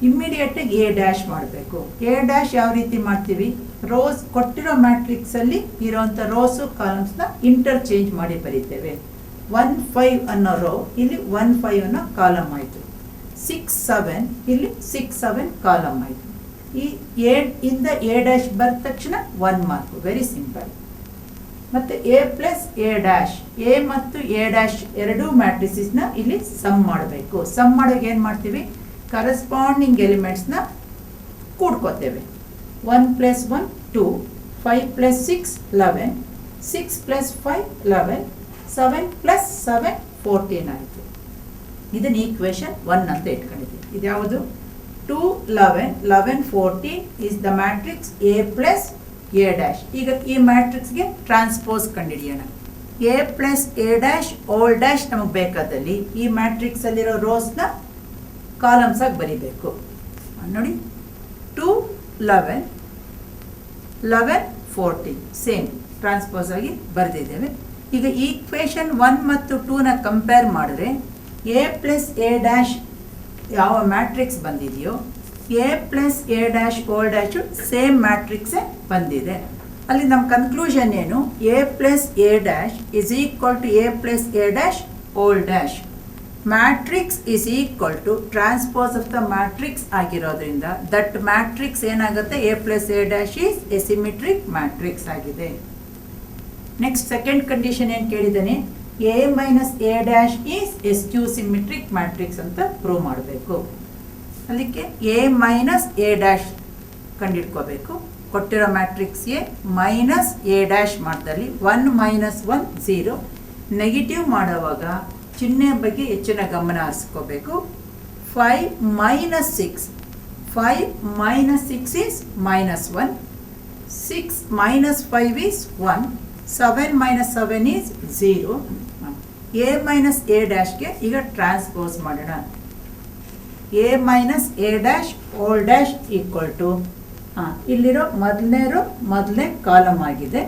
ಇಮ್ಮಿಡಿಯೇಟಾಗಿ ಎ ಡ್ಯಾಶ್ ಮಾಡಬೇಕು. ಎ ಡ್ಯಾಶ್ ಯಾವ ರೀತಿ ಮಾಡ್ತೀವಿ, ರೋಸ್ ಕೊಟ್ಟಿರೋ ಮ್ಯಾಟ್ರಿಕ್ಸಲ್ಲಿ ಇರೋವಂಥ ರೋಸು ಕಾಲಮ್ಸ್ನ ಇಂಟರ್ಚೇಂಜ್ ಮಾಡಿ ಬರೀತೇವೆ. 1, 5 ಅನ್ನೋ ರೋ ಇಲ್ಲಿ 1, 5 ಅನ್ನೋ ಕಾಲಮ್ ಆಯಿತು. 6, 7 ಇಲ್ಲಿ 6, 7 ಕಾಲಮ್ ಆಯಿತು. ಈ ಎ ಇಂದ ಎ ಡ್ಯಾಶ್ ಬರೆದ ತಕ್ಷಣ 1 ಮಾರ್ಕು, ವೆರಿ ಸಿಂಪಲ್. ಮತ್ತು A plus A dash, A ಮತ್ತು ಎ ಡ್ಯಾಶ್ ಎರಡೂ ಮ್ಯಾಟ್ರಿಸಸ್ನ ಇಲ್ಲಿ ಸಮ್ ಮಾಡಬೇಕು. ಸಮ್ ಮಾಡೋಕೆ ಏನು ಮಾಡ್ತೀವಿ, ಕರೆಸ್ಪಾಂಡಿಂಗ್ ಎಲಿಮೆಂಟ್ಸ್ನ ಕೂಡ್ಕೋತೇವೆ. 1 + 1 2, 5 + 6 11, 6 + 5 11, 7 + 7 14 ಆಯಿತು. ಇದನ್ನು ಈಕ್ವೇಷನ್ 1 ಅಂತ ಇಟ್ಕೊಂಡಿದ್ದೀವಿ. ಇದು ಯಾವುದು, 2, 11, 11, 14 is the matrix A plus A dash. ಈಗ ಈ ಮ್ಯಾಟ್ರಿಕ್ಸ್ಗೆ ಟ್ರಾನ್ಸ್ಪೋಸ್ ಕಂಡುಹಿಡಿಯೋಣ. A plus A dash whole dash ನಮಗೆ ಬೇಕಾದಲ್ಲಿ ಈ ಮ್ಯಾಟ್ರಿಕ್ಸಲ್ಲಿರೋ ರೋಸ್ನ ಕಾಲಮ್ಸ್ ಆಗಿ ಬರೀಬೇಕು. ನೋಡಿ, 2, 11, 11, 14 ಸೇಮ್ ಟ್ರಾನ್ಸ್ಪೋಸ್ ಆಗಿ ಬರೆದಿದ್ದೇವೆ. ಈಗ ಈಕ್ವೇಷನ್ 1 ಮತ್ತು 2ನ ಕಂಪೇರ್ ಮಾಡಿದ್ರೆ ಎ ಪ್ಲಸ್ ಎ ಡ್ಯಾಶ್ ಯಾವ ಮ್ಯಾಟ್ರಿಕ್ಸ್ ಬಂದಿದೆಯೋ A plus A dash whole dash same ಮ್ಯಾಟ್ರಿಕ್ಸೇ ಬಂದಿದೆ. ಅಲ್ಲಿ ನಮ್ಮ ಕನ್ಕ್ಲೂಷನ್ ಏನು, A plus A dash is equal to A plus A dash whole dash. Matrix is equal to transpose of the matrix ಆಗಿರೋದ್ರಿಂದ that matrix ಏನಾಗುತ್ತೆ, A plus A dash is a symmetric matrix ಆಗಿದೆ. Next second condition ಏನು ಕೇಳಿದ್ದಾನೆ, A minus A dash is skew symmetric matrix ಅಂತ prove ಮಾಡಬೇಕು. ಅದಕ್ಕೆ A minus A dash ಕಂಡಿಡ್ಕೋಬೇಕು. ಕೊಟ್ಟಿರೋ matrix A minus A dash ಮಾಡ್ದಲ್ಲಿ 1 ಮೈನಸ್ 1 0. ನೆಗೆಟಿವ್ ಮಾಡುವಾಗ ಚಿಹ್ನೆ ಬಗ್ಗೆ ಹೆಚ್ಚಿನ ಗಮನ ಹರಿಸ್ಕೋಬೇಕು. 5 minus 6, 5 minus 6 is minus 1, 6 minus 5 is 1, 7 minus 7 is 0. A minus A ಡ್ಯಾಶ್ಗೆ ಈಗ ಟ್ರಾನ್ಸ್ಪೋಸ್ ಮಾಡೋಣ. A minus A dash whole dash equal to ಇಲ್ಲಿರೋ ಮೊದಲನೇ ಕಾಲಮ್ ಆಗಿದೆ,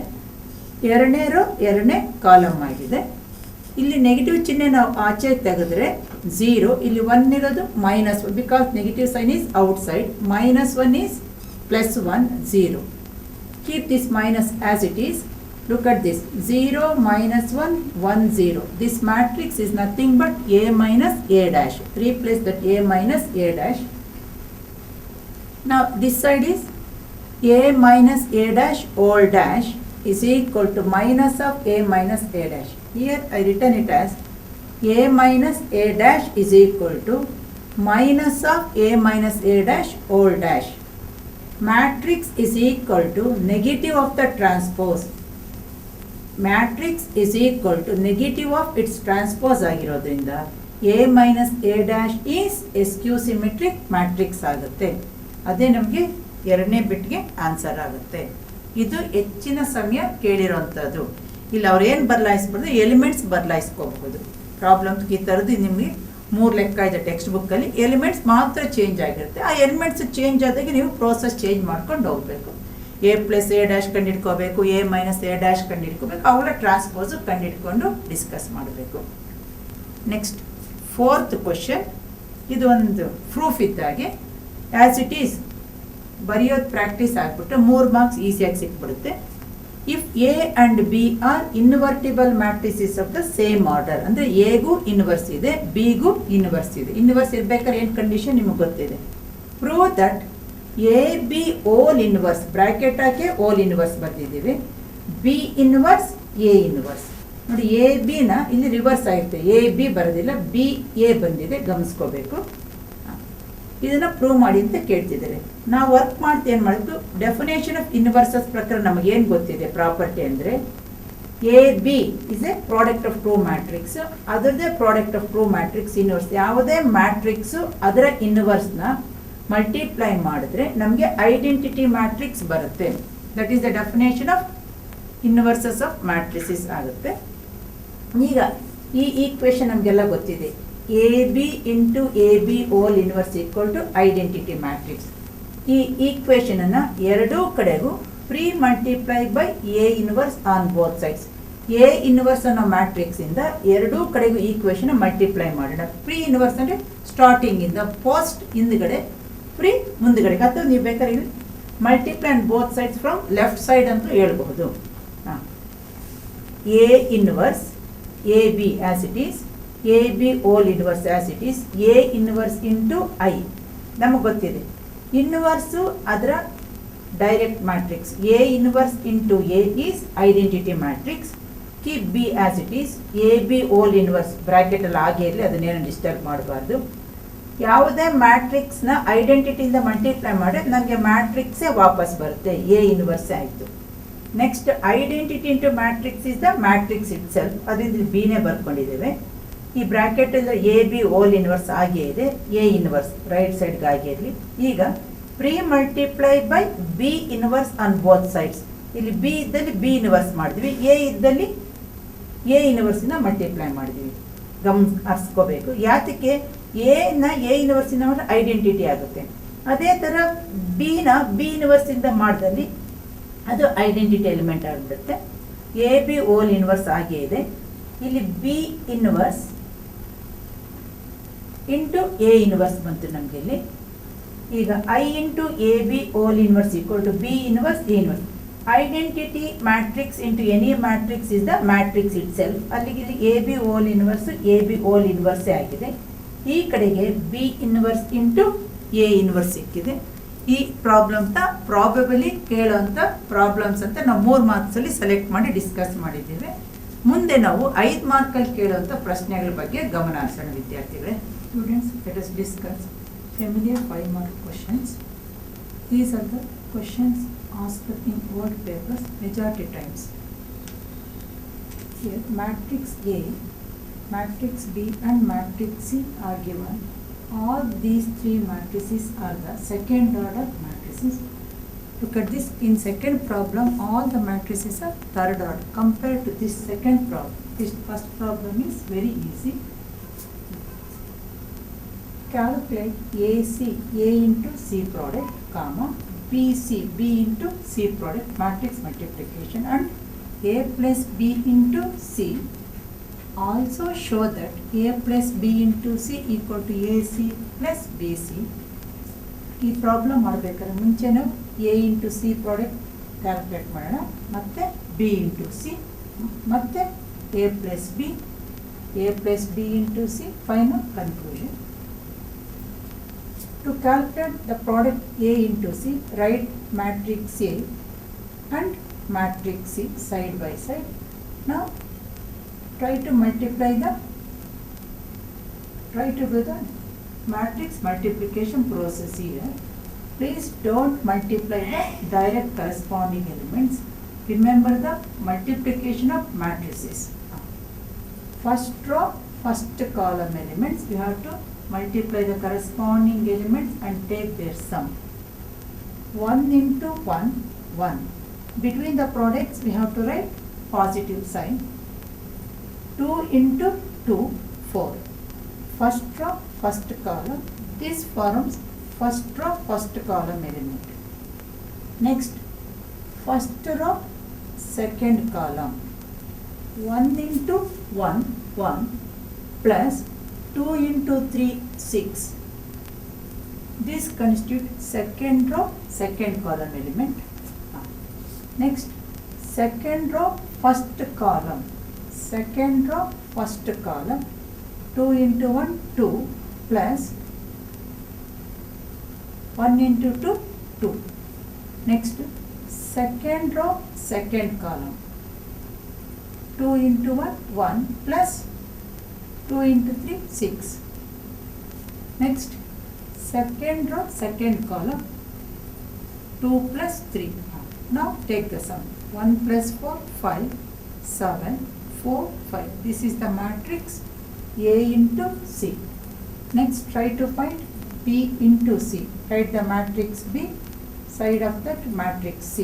ಎರಡನೇ ಕಾಲಮ್ ಆಗಿದೆ. ಇಲ್ಲಿ ನೆಗೆಟಿವ್ ಚಿಹ್ನೆ ನಾವು ಆಚೆ ತೆಗೆದ್ರೆ 0, ಇಲ್ಲಿ 1 ಇರೋದು minus 1 because negative sign is outside, minus 1 is plus 1 0. Keep this minus as it is. Look at this, 0 minus 1 1 0. This matrix is nothing but A minus A dash. Replace that A minus A dash. Now this side is A minus A dash all dash is equal to minus of A minus A dash. Here I written it as A minus A dash is equal to minus of A minus A dash all dash. Matrix is equal to negative of the transpose. Matrix is equal to negative of its transpose ಆಗಿರೋದ್ರಿಂದ A minus A dash is skew symmetric matrix ಆಗುತ್ತೆ. ಅದೇ ನಮಗೆ ಎರಡನೇ ಬಿಟ್ಗೆ answer ಆಗುತ್ತೆ. ಇದು ಹೆಚ್ಚಿನ ಸಮಯ ಕೇಳಿರೋಂಥದ್ದು. ಇಲ್ಲಿ ಅವ್ರು ಏನು ಬದಲಾಯಿಸ್ಬಾರ್ದು, ಎಲಿಮೆಂಟ್ಸ್ ಬದಲಾಯಿಸ್ಕೋಬಹುದು. ಪ್ರಾಬ್ಲಮ್ಸ್ ಈ ಥರದ್ದು ನಿಮಗೆ 3 ಲೆಕ್ಕ ಇದೆ ಟೆಕ್ಸ್ಟ್ ಬುಕ್ಕಲ್ಲಿ. ಎಲಿಮೆಂಟ್ಸ್ ಮಾತ್ರ ಚೇಂಜ್ ಆಗಿರುತ್ತೆ. ಆ ಎಲಿಮೆಂಟ್ಸ್ ಚೇಂಜ್ ಆದಾಗ ನೀವು ಪ್ರೋಸೆಸ್ ಚೇಂಜ್ ಮಾಡ್ಕೊಂಡು ಹೋಗಬೇಕು. ಎ ಪ್ಲಸ್ ಎ ಡ್ಯಾಶ್ ಕಂಡಿಡ್ಕೋಬೇಕು, ಎ ಮೈನಸ್ ಎ ಡ್ಯಾಶ್ ಕಂಡಿಡ್ಕೋಬೇಕು, ಅವುಗಳ ಟ್ರಾನ್ಸ್ಪೋಸು ಕಂಡಿಡ್ಕೊಂಡು ಡಿಸ್ಕಸ್ ಮಾಡಬೇಕು. Next 4th question. ಇದು ಒಂದು ಪ್ರೂಫ್ ಇದ್ದಾಗೆ ಆ್ಯಸ್ ಇಟ್ ಈಸ್ ಬರೆಯೋದು ಪ್ರಾಕ್ಟೀಸ್ ಆಗಿಬಿಟ್ಟು 3 ಮಾರ್ಕ್ಸ್ ಈಸಿಯಾಗಿ ಸಿಕ್ಬಿಡುತ್ತೆ. If A and B are invertible matrices of the same order, ಅಂದರೆ ಎಗೂ ಇನ್ವರ್ಸ್ ಇದೆ, ಬಿಗೂ ಇನ್ವರ್ಸ್ ಇದೆ. ಇನ್ವರ್ಸ್ ಇರ್ಬೇಕಾದ್ರೆ ಏನು ಕಂಡೀಷನ್ ನಿಮಗೆ ಗೊತ್ತಿದೆ. Prove that A B whole inverse, bracket ಹಾಕಿ ಓಲ್ ಇನ್ವರ್ಸ್ ಬರ್ತಿದ್ದೀವಿ, ಬಿ ಇನ್ವರ್ಸ್ ಎ ಇನ್ವರ್ಸ್. ನೋಡಿ ಎ ಬಿನ ಇಲ್ಲಿ ರಿವರ್ಸ್ ಆಗುತ್ತೆ, ಎ ಬಿ ಬರೋದಿಲ್ಲ, ಬಿ ಎ ಬಂದಿದೆ, ಗಮನಿಸ್ಕೋಬೇಕು. ಇದನ್ನು ಪ್ರೂವ್ ಮಾಡಿ ಅಂತ ಕೇಳ್ತಿದ್ದಾರೆ. ನಾವು ವರ್ಕ್ ಮಾಡ್ತೀವಿ, ಏನು ಮಾಡಿದ್ದು, ಡೆಫಿನೇಷನ್ ಆಫ್ ಇನ್ವರ್ಸಸ್ ಪ್ರಕಾರ ನಮಗೇನು ಗೊತ್ತಿದೆ ಪ್ರಾಪರ್ಟಿ ಅಂದರೆ A B is a product of two matrix, ಅದರದೇ product of two matrix inverse. ಯಾವುದೇ ಮ್ಯಾಟ್ರಿಕ್ಸು ಅದರ ಇನ್ವರ್ಸ್ನ ಮಲ್ಟಿಪ್ಲೈ ಮಾಡಿದ್ರೆ ನಮಗೆ ಐಡೆಂಟಿಟಿ ಮ್ಯಾಟ್ರಿಕ್ಸ್ ಬರುತ್ತೆ. That is the definition of inverses of matrices ಆಗುತ್ತೆ. ಈಗ ಈ ಈಕ್ವೇಷನ್ ನಮಗೆಲ್ಲ ಗೊತ್ತಿದೆ. A B into A B whole inverse equal to identity matrix. ಈ ಈಕ್ವೇಷನನ್ನು ಎರಡೂ ಕಡೆಗೂ pre multiply by A inverse on both sides. A inverse ಅನ್ನೋ ಮ್ಯಾಟ್ರಿಕ್ಸಿಂದ ಎರಡೂ ಕಡೆಗೂ ಈಕ್ವೇಷನ್ ಮಲ್ಟಿಪ್ಲೈ ಮಾಡೋಣ. ಪ್ರೀ ಇನ್ವರ್ಸ್ ಅಂದರೆ ಸ್ಟಾರ್ಟಿಂಗಿಂದ, ಪೋಸ್ಟ್ ಹಿಂದ್ಗಡೆ, ಪ್ರೀ ಮುಂದ್ಗಡೆ. ಅಥವಾ ನೀವು ಬೇಕಾದ್ರೆ ಇಲ್ಲಿ multiply on both sides from left side ಅಂತ ಹೇಳ್ಬಹುದು. A inverse A B as it is, A B whole inverse as it is, A inverse into I ನಮಗೆ ಗೊತ್ತಿದೆ. ಇನ್ವರ್ಸು ಅದರ direct matrix. A inverse into A is identity matrix. Keep B as it is. A B whole inverse ಬ್ರ್ಯಾಕೆಟಲ್ಲಿ ಆಗೇ ಇರಲಿ, ಅದನ್ನೇನು disturb ಮಾಡಬಾರ್ದು. ಯಾವುದೇ ಮ್ಯಾಟ್ರಿಕ್ಸ್ನ ಐಡೆಂಟಿಟಿಯಿಂದ ಮಲ್ಟಿಪ್ಲೈ ಮಾಡಿ ನನಗೆ ಮ್ಯಾಟ್ರಿಕ್ಸೇ ವಾಪಸ್ ಬರುತ್ತೆ, ಎ ಇನ್ವರ್ಸೇ ಆಯಿತು. Next identity into matrix is the matrix itself. ಅದರಿಂದ ಬಿನೇ ಬರ್ಕೊಂಡಿದ್ದೇವೆ. ಈ ಬ್ರ್ಯಾಕೆಟಿಂದ ಎ ಬಿ ಓಲ್ ಇನ್ವರ್ಸ್ ಆಗೇ ಇದೆ, ಎ ಇನ್ವರ್ಸ್ ರೈಟ್ ಸೈಡ್ಗೆ ಆಗಿರಲಿ. ಈಗ pre multiply by B inverse on both sides. ಇಲ್ಲಿ ಬಿ ಇದ್ದಲ್ಲಿ ಬಿ ಇನ್ವರ್ಸ್ ಮಾಡಿದ್ವಿ, ಎ ಇದ್ದಲ್ಲಿ ಎ ಇನ್ವರ್ಸಿನ ಮಲ್ಟಿಪ್ಲೈ ಮಾಡಿದ್ವಿ. ಹರಿಸ್ಕೋಬೇಕು. ಯಾತಕ್ಕೆ ಎನ ಎ ಇನ್ವರ್ಸಿಂದ ಮಾಡಿದ್ರೆ ಐಡೆಂಟಿಟಿ ಆಗುತ್ತೆ. ಅದೇ ಥರ ಬಿನ ಬಿ ಇನ್ವರ್ಸಿಂದ ಮಾಡಿದಲ್ಲಿ ಅದು ಐಡೆಂಟಿಟಿ ಎಲಿಮೆಂಟ್ ಆಗಿಬಿಡುತ್ತೆ. ಎ ಬಿ ಓಲ್ ಇನ್ವರ್ಸ್ ಆಗೇ ಇದೆ. ಇಲ್ಲಿ B inverse into A inverse ಬಂತು ನಮಗೆ ಇಲ್ಲಿ. ಈಗ I into A B whole inverse equal to B inverse A inverse. Identity matrix into any matrix is the matrix itself. ಅಲ್ಲಿಗೆ ಇಲ್ಲಿ A B whole inverse A B whole ಇನ್ವರ್ಸೇ ಆಗಿದೆ. ಈ ಕಡೆಗೆ B inverse into A inverse ಸಿಕ್ಕಿದೆ. ಈ ಪ್ರಾಬ್ಲಮ್ನ probably ಕೇಳೋಂಥ problems ಅಂತ ನಾವು 3 ಮಾರ್ಕ್ಸಲ್ಲಿ ಸೆಲೆಕ್ಟ್ ಮಾಡಿ ಡಿಸ್ಕಸ್ ಮಾಡಿದ್ದೇವೆ. ಮುಂದೆ ನಾವು 5 ಮಾರ್ಕಲ್ಲಿ ಕೇಳುವಂಥ ಪ್ರಶ್ನೆಗಳ ಬಗ್ಗೆ ಗಮನ ಹರಿಸೋಣ ವಿದ್ಯಾರ್ಥಿಗಳೇ. Students, let us discuss familiar 5 mark questions. These are the questions asked in old papers majority times. Here matrix A, matrix B and matrix C are given. All these three matrices are the second order matrices. Look at this, in second problem all the matrices are third order compared to this second problem. This first problem is very easy. Calculate AC, A into C product, comma, BC, B into C product, matrix multiplication, and A plus B into C. Also show that A plus B into C equal to AC plus BC. ಈ problem ಮಾಡಬೇಕಾದ್ರೆ ಮುಂಚೆ ನಾವು A into C product calculate ಮಾಡೋಣ, ಮತ್ತೆ B into C, ಮತ್ತೆ A plus B into C, final conclusion. To calculate the product A into C, write matrix A and matrix C side by side. Now try to do the matrix multiplication process here. Please don't multiply the direct corresponding elements. Remember the multiplication of matrices. First row, first column elements, you have to multiply the corresponding elements and take their sum. 1 into 1, 1. Between the products we have to write positive sign. 2 into 2, 4. First row, first column. This forms first row, first column element. Next, first row, second column. 1 into 1, 1 plus 2 into 3, 6. This constitutes second row, second column element. Next, second row, first column. Second row, first column. 2 into 1, 2 plus 1 into 2, 2. Next, second row, second column. 2 into 1, 1 plus 2 into 3, 6. Next, second row, second column. 2 plus 3. Now take the sum. 1 plus 4, 5, 7, 4, 5. This is the matrix A into C. Next, try to find B into C. Write the matrix B, side of that matrix C.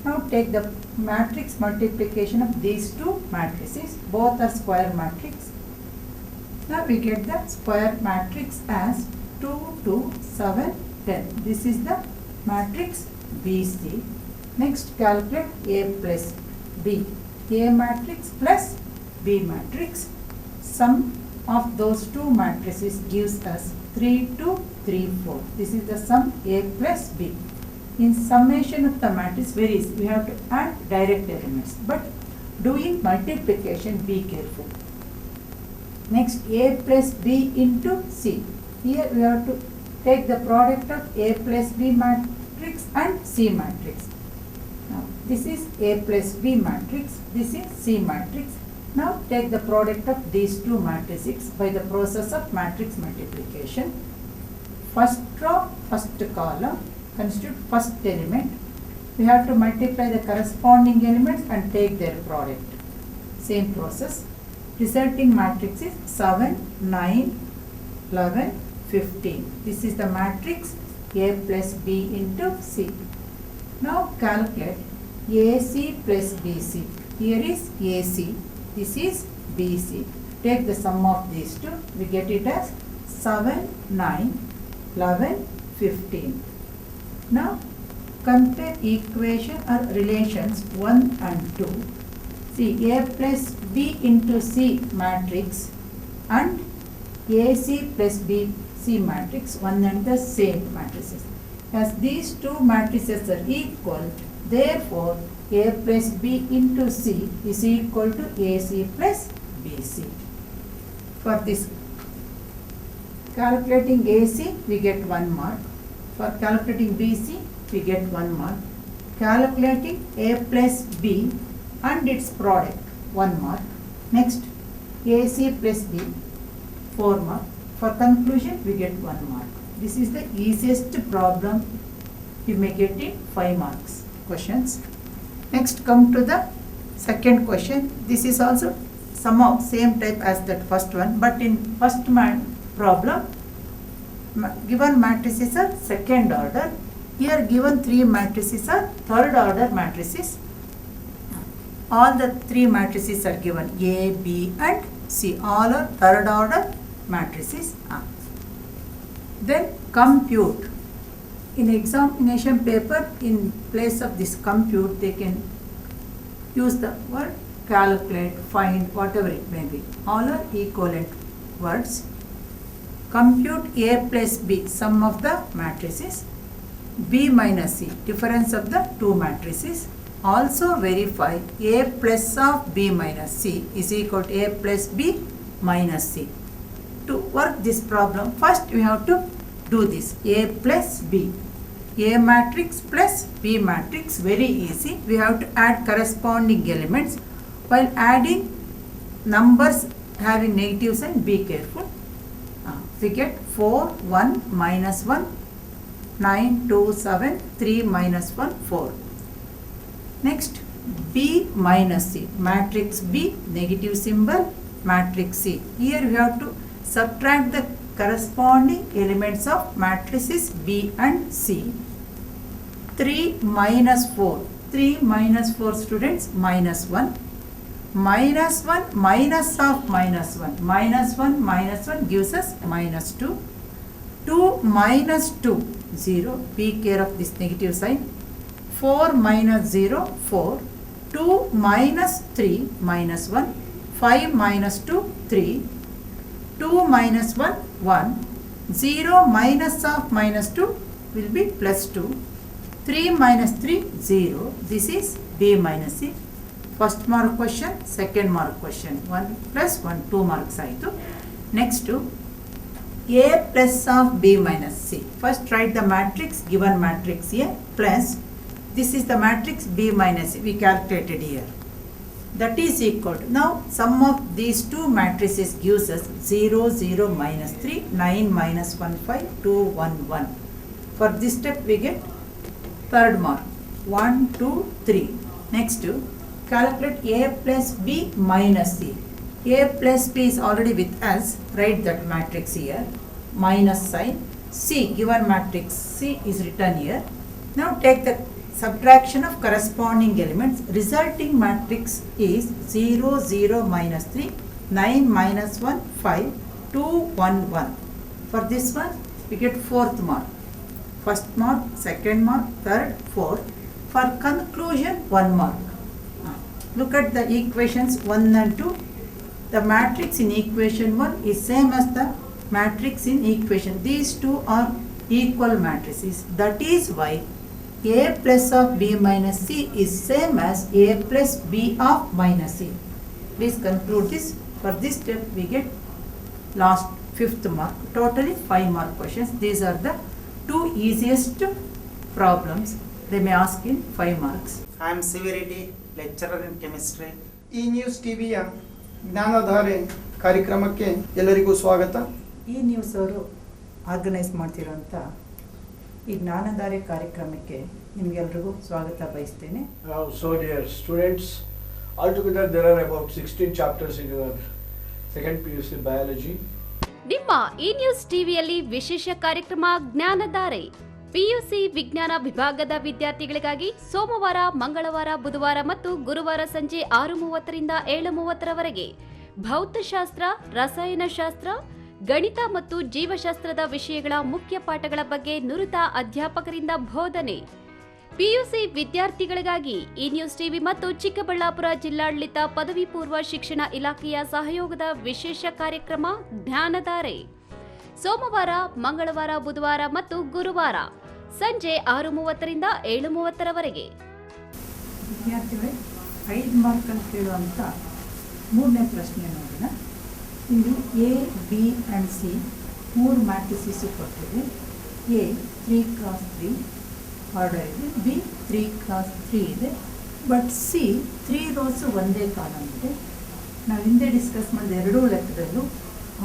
Now take the matrix multiplication of these two matrices. Both are square matrix. Now we get the square matrix as 2, 2, 7, 10. This is the matrix BC. Next, calculate A plus B. A matrix plus B matrix. Sum of those two matrices gives us 3, 2, 3, 4. This is the sum A plus B. In summation of the matrix, very easy. We have to add direct elements. But doing multiplication, be careful. Next, A plus B into C. Here we have to take the product of A plus B matrix and C matrix. Now, this is A plus B matrix. This is C matrix. Now take the product of these two matrices by the process of matrix multiplication. First row, first column constitute first element. We have to multiply the corresponding elements and take their product. Same process. Resulting matrix is 7, 9, 11, 15. This is the matrix A plus B into C. Now calculate AC plus BC. Here is AC. This is BC. Take the sum of these two. We get it as 7, 9, 11, 15. Now compare equation or relations 1 and 2. See, A plus B into C matrix and AC plus BC matrix, one and the same matrices. As these two matrices are equal, therefore A plus B into C is equal to AC plus BC. For this, calculating AC, we get 1 mark. For calculating BC, we get 1 mark. Calculating A plus B and its product, 1 mark. Next, AC plus B, 4 mark. For conclusion, we get 1 mark. This is the easiest problem you may get it 5 marks questions. Next come to the second question. This is also somehow same type as that first one, but in first problem given matrices are second order. Here given 3 matrices are third order matrices. All the 3 matrices are given A, B and C. All are third order matrices. Then compute. In examination paper, in place of this compute, they can use the word calculate, find, whatever it may be. All are equivalent words. Compute A plus B, sum of the matrices. B minus C, difference of the 2 matrices. Also verify A plus of B minus C is equal to A plus B minus C. To work this problem, first we have to do this A plus B. A matrix plus B matrix, very easy. We have to add corresponding elements. While adding numbers having negative sign, be careful. We get 4, 1, minus 1, 9, 2, 7, 3, minus 1, 4. Next, B minus C. Matrix B, negative symbol, matrix C. Here we have to subtract the corresponding elements of matrices B and C. 3 minus 4. 3 minus 4 students, minus 1. Minus 1 minus of minus 1. Minus 1 gives us minus 2. 2 minus 2, 0. Be care of this negative sign. 4 minus 0, 4. 2 minus 3, minus 1. 5 minus 2, 3. 2 minus 1, 1. 0 minus of minus 2 will be plus 2. 3 minus 3, 0. This is B minus C. First mark question, second mark question. 1 plus 1, 2 marks. Next to A plus of B minus C. First write the matrix, given matrix A plus, this is the matrix B minus C, we calculated here. That is equal to, now sum of these 2 matrices gives us 0, 0, minus 3, 9, minus 1, 5, 2, 1, 1. For this step we get third mark, 1, 2, 3. Next to calculate A plus B minus C. A plus B is already with us, write that matrix here, minus sign. C, given matrix C is written here. Now take the subtraction of corresponding elements. Resulting matrix is 0, 0, minus 3, 9, minus 1, 5, 2, 1, 1. For this one, we get fourth mark. First mark, second mark, third, fourth. For conclusion, 1 mark. Look at the equations 1 and 2. The matrix in equation 1 is same as the matrix in equation. These two are equal matrices. That is why A plus of B minus C is same as A plus B of minus C. Please conclude this. For this step we get last 5th mark. Totally 5 mark questions. These are the 2 easiest problems. They may ask in 5 marks. I am Severity, lecturer in chemistry. ಈ news ಟಿವಿಯ ಜ್ಞಾನಧಾರೆ ಕಾರ್ಯಕ್ರಮಕ್ಕೆ ಎಲ್ಲರಿಗೂ ಸ್ವಾಗತ. ಈ news ಅವರು organise ಮಾಡ್ತಿರೋಂಥ ಈ ಜ್ಞಾನಧಾರೆ ಕಾರ್ಯಕ್ರಮಕ್ಕೆ ನಿಮಗೆಲ್ರಿಗೂ ಸ್ವಾಗತ ಬಯಸ್ತೇನೆ. So dear students, altogether there are about 16 chapters in your second PUC biology. ನಿಮ್ಮ ಈ ನ್ಯೂಸ್ ಟಿವಿಯಲ್ಲಿ ವಿಶೇಷ ಕಾರ್ಯಕ್ರಮ ಜ್ಞಾನಧಾರೆ. ಪಿಯುಸಿ ವಿಜ್ಞಾನ ವಿಭಾಗದ ವಿದ್ಯಾರ್ಥಿಗಳಿಗಾಗಿ ಸೋಮವಾರ, ಮಂಗಳವಾರ, ಬುಧವಾರ ಮತ್ತು ಗುರುವಾರ ಸಂಜೆ 6:30 ರಿಂದ 7:30 ರವರೆಗೆ ಭೌತಶಾಸ್ತ್ರ, ರಸಾಯನಶಾಸ್ತ್ರ, ಗಣಿತ ಮತ್ತು ಜೀವಶಾಸ್ತ್ರದ ವಿಷಯಗಳ ಮುಖ್ಯ ಪಾಠಗಳ ಬಗ್ಗೆ ನುರಿತ ಅಧ್ಯಾಪಕರಿಂದ ಬೋಧನೆ. ಪಿಯುಸಿ ವಿದ್ಯಾರ್ಥಿಗಳಿಗಾಗಿ ಈ ನ್ಯೂಸ್ ಟಿವಿ ಮತ್ತು ಚಿಕ್ಕಬಳ್ಳಾಪುರ ಜಿಲ್ಲಾಡಳಿತ ಪದವಿ ಪೂರ್ವ ಶಿಕ್ಷಣ ಇಲಾಖೆಯ ಸಹಯೋಗದ ವಿಶೇಷ ಕಾರ್ಯಕ್ರಮ ಜ್ಞಾನಧಾರೆ. ಸೋಮವಾರ, ಮಂಗಳವಾರ, ಬುಧವಾರ ಮತ್ತು ಗುರುವಾರ ಸಂಜೆ 6:30 ರಿಂದ 7:30 ರವರೆಗೆ. ವಿದ್ಯಾರ್ಥಿಗಳೇ, 5 ಮಾರ್ಕ್ ಅಂತ ಕೇಳುವಂಥ 3ನೇ ಪ್ರಶ್ನೆ ನೋಡೋಣ. ಇಲ್ಲಿ A, B and C 3 matrices ಕೊಟ್ಟಿದೆ. ಎ 3x3 ಆರ್ಡರ್ ಇದೆ, ಬಿ 3x3 ಇದೆ, ಬಟ್ ಸಿ 3 ರೋಸು ಒಂದೇ ಕಾಲಮ್ ಇದೆ. ನಾವು ಹಿಂದೆ ಡಿಸ್ಕಸ್ ಮಾಡಿದ 2 ಲೆಕ್ಕದಲ್ಲೂ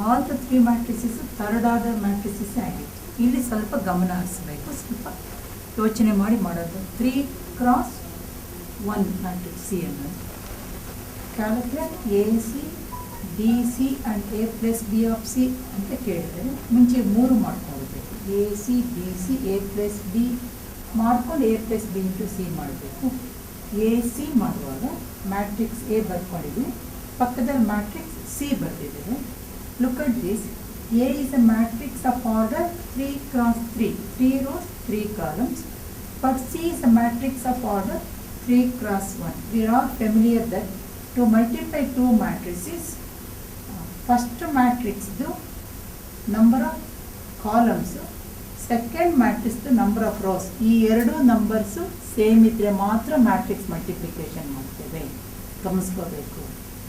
all the 3 matrices third order matrices ಆಗಿತ್ತು. ಇಲ್ಲಿ ಸ್ವಲ್ಪ ಗಮನ ಹರಿಸಬೇಕು. ಸ್ವಲ್ಪ ಯೋಚನೆ ಮಾಡಿ ಮಾಡೋದು. 3 ಕ್ರಾಸ್ 1 ಮ್ಯಾಟ್ರಿಕ್ಸ್ ಸಿ ಅನ್ನೋದು. Calculate A C D C and A plus B of C ಅಂತ ಕೇಳಿದರೆ ಮುಂಚೆ 3 ಮಾಡ್ಕೊಳ್ಬೇಕು. A C B C A plus B ಮಾಡ್ಕೊಂಡು A plus B into C ಮಾಡಬೇಕು. ಎ ಸಿ ಮಾಡುವಾಗ ಮ್ಯಾಟ್ರಿಕ್ಸ್ ಎ ಬರ್ಕೊಂಡಿದ್ದೀವಿ, ಪಕ್ಕದಲ್ಲಿ ಮ್ಯಾಟ್ರಿಕ್ಸ್ ಸಿ ಬರ್ತಿದ್ದೇವೆ. Look at this. A is a matrix of order 3 cross 3, 3 rows, 3 columns. But C is a matrix of order 3 cross 1. We are all familiar that to multiply two matrices, first matrix the number of columns, second matrix the number of rows. ಈ ಎರಡು numbers same ಇದ್ದರೆ ಮಾತ್ರ matrix multiplication ಮಾಡ್ತೇವೆ, ಗಮನಿಸ್ಕೋಬೇಕು.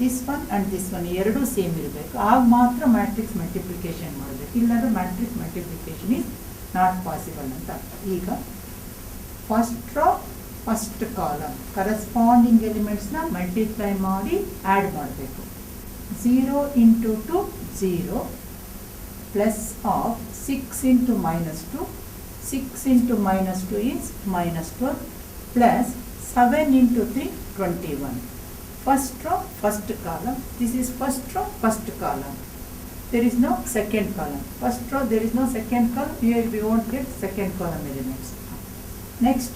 This one and this one ಎರಡೂ same ಇರಬೇಕು, ಆಗ ಮಾತ್ರ ಮ್ಯಾಟ್ರಿಕ್ಸ್ ಮಲ್ಟಿಪ್ಲಿಕೇಶನ್ ಮಾಡಬೇಕು, ಇಲ್ಲಾಂದರೆ matrix multiplication is not possible ಅಂತ ಅರ್ಥ. ಈಗ first row first column corresponding ಎಲಿಮೆಂಟ್ಸ್ನ ಮಲ್ಟಿಪ್ಲೈ ಮಾಡಿ ಆ್ಯಡ್ ಮಾಡಬೇಕು. 0 into 2 0 plus of 6 into minus 2, 6 into minus 2 is minus 12 plus 7 into 3 21. First row first column, this is first row first column, there is no second column. First row there is no second column, here we won't get second column elements. Next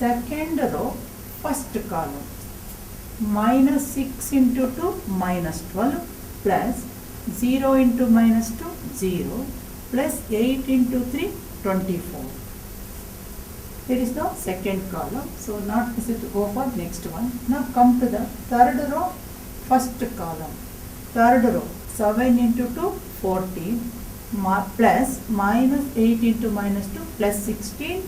second row first column, minus 6 into 2 minus 12 plus 0 into minus 2 0 plus 8 into 3 24. There is no second column, so not necessary to go for next one. Now come to the third row first column. Third row 7 into 2 14 plus minus 8 into minus 2 plus 16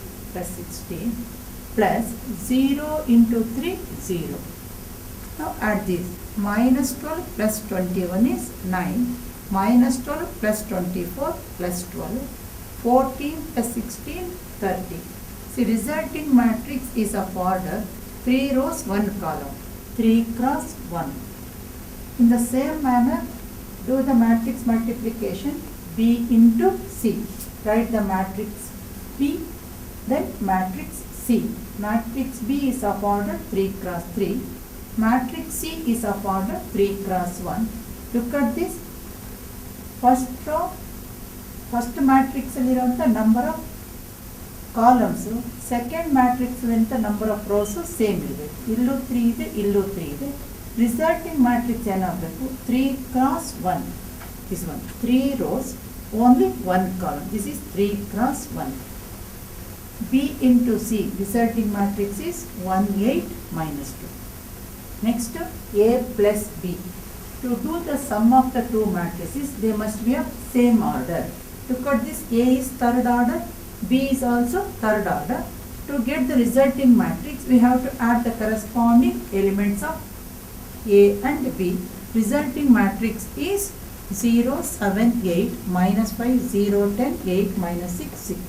plus 0 into 3 0. Now add this. Minus 12 plus 21 is 9. Minus 12 plus 24 plus 12. 14 plus 16 30. See, resulting matrix is of order 3 rows 1 column, 3 cross 1. In the same manner, do the matrix multiplication B into C. Write the matrix B, then matrix C. Matrix B is of order 3 cross 3. Matrix C is of order 3 cross 1. Look at this. First row, first matrix number of columns, second matrix number of rows same ಇರಬೇಕು. ಇಲ್ಲೂ 3 ಇದೆ, ಇಲ್ಲೂ 3 ಇದೆ. Resulting matrix ಏನಾಗಬೇಕು? 3 cross 1. This one 3 rows only 1 column. This is 3 cross 1. B into C, resulting matrix is 1 8 minus 2. Next A plus B. To do the sum of the two matrices, they must be of same order. Look at this. A is third order, B is also third order. To get the resulting matrix, we have to add the corresponding elements of A and B. Resulting matrix is 0 7 8 minus 5 0 10 8 minus 6 6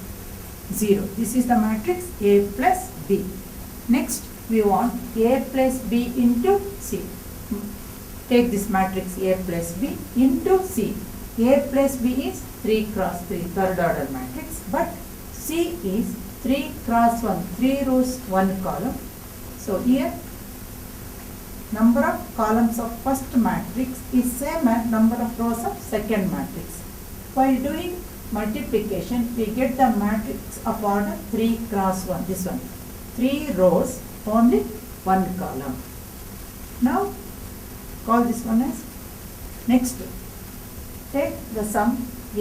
0. This is the matrix A plus B. Next we want A plus B into C. Take this matrix A plus B into C. A plus B is 3 cross 3, third order matrix, but C is 3 cross 1, 3 rows 1 column. So here number of columns of first matrix is same as number of rows of second matrix. While doing multiplication, we get the matrix of order 3 cross 1, this one. 3 rows, only 1 column. Now call this one as next. Take the sum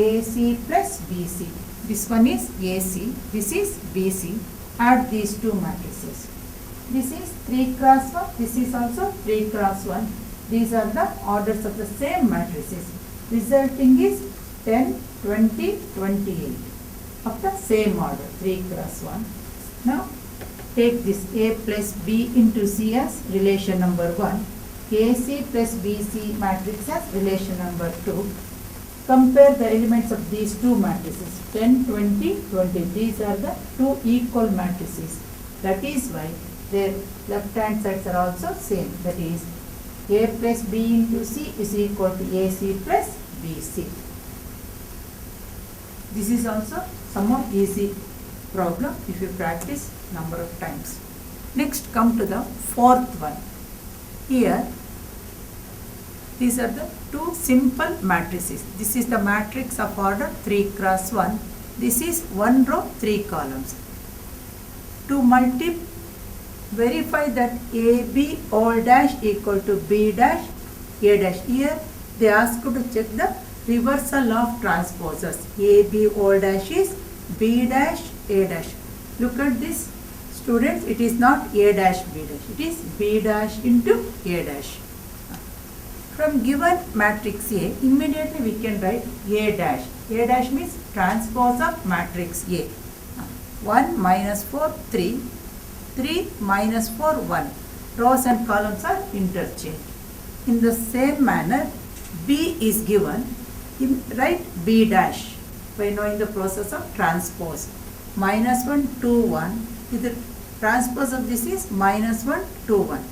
AC plus BC. This one is AC, this is BC. Add these two matrices. This is 3 cross 1, this is also 3 cross 1. These are the orders of the same matrices. Resulting is 10, 20, 28 of the same order, 3 cross 1. Now take this A plus B into C as relation number 1. AC plus BC matrix as relation number 2. Compare the elements of these two matrices, 10, 20, 20. These are the two equal matrices. That is why their left hand sides are also same. That is A plus B into C is equal to AC plus BC. This is also somewhat easy problem if you practice number of times. Next, come to the fourth one. Here, these are the two simple matrices. This is the matrix of order 3 cross 1. This is 1 row, 3 columns. To verify that AB all dash equal to B dash A dash. Here they ask you to check the reversal of transposers. AB all dash is B dash A dash. Look at this, students, it is not A dash B dash, it is B dash into A dash. From given matrix A, immediately we can write A dash. A dash means transpose of matrix A. 1 minus 4, 3. 3 minus 4, 1. Rows and columns are interchanged. In the same manner, B is given. Write B dash by knowing the process of transpose. Minus 1, 2, 1. The transpose of this is minus 1, 2, 1.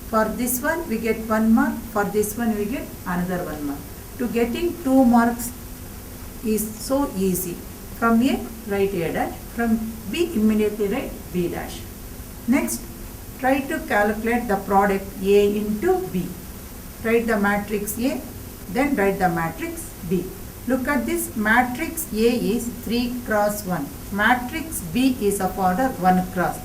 For this one, we get 1 mark. For this one, we get another 1 mark. To getting 2 marks is so easy. From A, write A dash. From B, immediately write B dash. Next, try to calculate the product A into B. Write the matrix A, then write the matrix B. Look at this, matrix A is 3 cross 1. Matrix B is of order 1 cross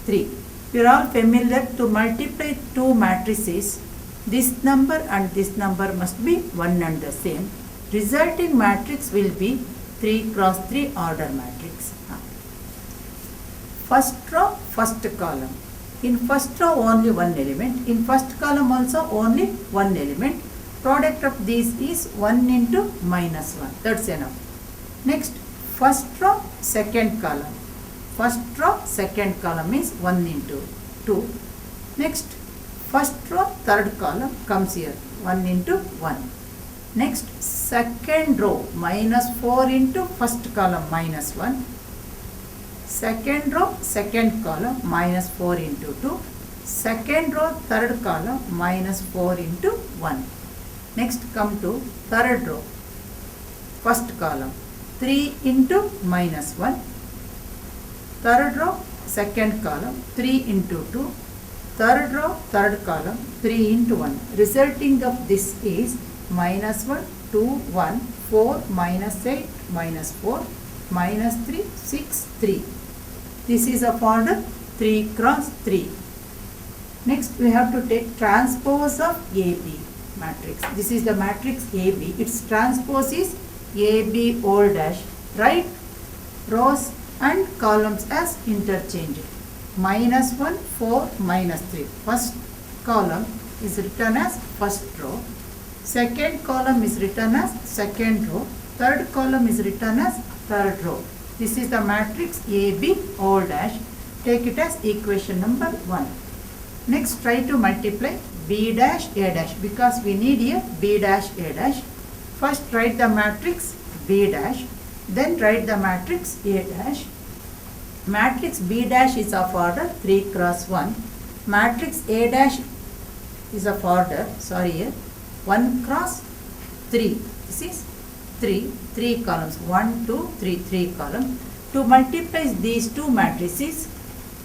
3. You are all familiar, to multiply two matrices, this number and this number must be one and the same. Resulting matrix will be 3 cross 3 order matrix. First row, first column. In first row only one element. In first column also only one element. Product of these is 1 into minus 1. That's enough. Next, first row, second column. First row, second column is 1 into 2. Next, first row, third column comes here. 1 into 1. Next, second row, minus 4 into first column, minus 1. Second row, second column, minus 4 into 2. Second row, third column, minus 4 into 1. Next, come to third row, first column, 3 into minus 1. Third row, second column, 3 into 2. Third row, third column, 3 into 1. Resulting of this is minus 1, 2, 1, 4, minus 8, minus 4, minus 3, 6, 3. This is of order 3 cross 3. Next, we have to take transpose of AB matrix. This is the matrix AB. Its transpose is AB all dash. Write rows and columns as interchanged. Minus 1, 4, minus 3. First column is written as first row. Second column is written as second row. Third column is written as third row. This is the matrix AB all dash. Take it as equation number 1. Next, try to multiply B dash A dash because we need here B dash A dash. First, write the matrix B dash. Then write the matrix A dash. Matrix B dash is of order 3 cross 1. Matrix A dash is of order, 1 cross 3. This is 3 columns. 1, 2, 3, 3 columns. To multiply these two matrices,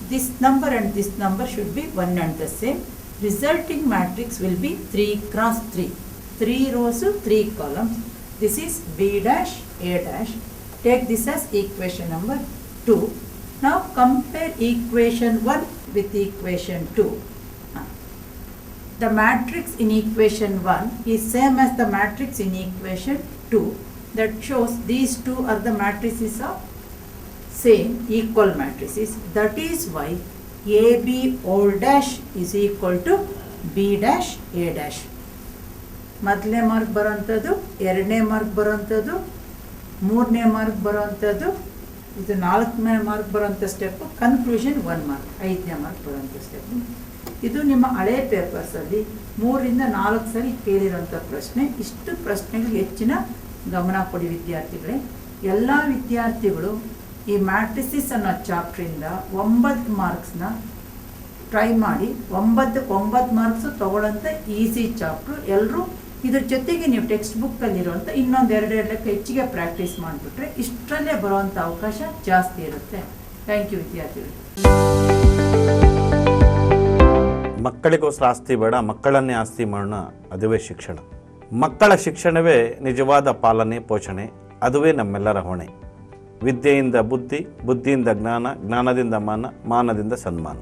this number and this number should be one and the same. Resulting matrix will be 3 cross 3. 3 rows, 3 columns. This is B dash A dash. Take this as equation number 2. Now compare equation 1 with equation 2. The matrix in equation 1 is same as the matrix in equation 2. That shows these two are the matrices of same equal matrices. That is why AB all dash is equal to B dash A dash. ಮೊದಲನೇ mark ಬರೋಂಥದ್ದು, ಎರಡನೇ mark ಬರೋಂಥದ್ದು, ಮೂರನೇ mark ಬರೋಂಥದ್ದು, ಇದು 4ನೇ mark ಬರೋಂಥ step, conclusion 1 mark, 5ನೇ mark ಬರೋಂಥ step. ಇದು ನಿಮ್ಮ ಹಳೆ ಪೇಪರ್ಸಲ್ಲಿ 3 ರಿಂದ 4 ಸರಿ ಕೇಳಿರೋಂಥ ಪ್ರಶ್ನೆ. ಇಷ್ಟು ಪ್ರಶ್ನೆಗಳಿಗೆ ಹೆಚ್ಚಿನ ಗಮನ ಕೊಡಿ ವಿದ್ಯಾರ್ಥಿಗಳೇ. ಎಲ್ಲ ವಿದ್ಯಾರ್ಥಿಗಳು ಈ ಮ್ಯಾಟ್ರಿಸಿಸ್ ಅನ್ನೋ ಚಾಪ್ಟ್ರಿಂದ 9 ಮಾರ್ಕ್ಸ್ನ ಟ್ರೈ ಮಾಡಿ. 9 ಮಾರ್ಕ್ಸು ತಗೊಳ್ಳೋಂಥ ಈಸಿ ಚಾಪ್ಟ್ರು. ಎಲ್ಲರೂ ಇದ್ರ ಜೊತೆಗೆ ನೀವು ಟೆಕ್ಸ್ಟ್ ಬುಕ್ಕಲ್ಲಿರುವಂಥ ಇನ್ನೊಂದು ಎರಡೆರಡು ಲೆಕ್ಕ ಹೆಚ್ಚಿಗೆ ಪ್ರಾಕ್ಟೀಸ್ ಮಾಡಿಬಿಟ್ರೆ ಇಷ್ಟರಲ್ಲೇ ಬರುವಂಥ ಅವಕಾಶ ಜಾಸ್ತಿ ಇರುತ್ತೆ. ಥ್ಯಾಂಕ್ ಯು ವಿದ್ಯಾರ್ಥಿಗಳು. ಮಕ್ಕಳಿಗೋಸ್ಕರ ಆಸ್ತಿ ಬೇಡ, ಮಕ್ಕಳನ್ನೇ ಆಸ್ತಿ ಮಾಡೋಣ, ಅದುವೇ ಶಿಕ್ಷಣ. ಮಕ್ಕಳ ಶಿಕ್ಷಣವೇ ನಿಜವಾದ ಪಾಲನೆ ಪೋಷಣೆ, ಅದುವೇ ನಮ್ಮೆಲ್ಲರ ಹೊಣೆ. ವಿದ್ಯೆಯಿಂದ ಬುದ್ಧಿ, ಬುದ್ಧಿಯಿಂದ ಜ್ಞಾನ, ಜ್ಞಾನದಿಂದ ಮಾನ, ಮಾನದಿಂದ ಸನ್ಮಾನ.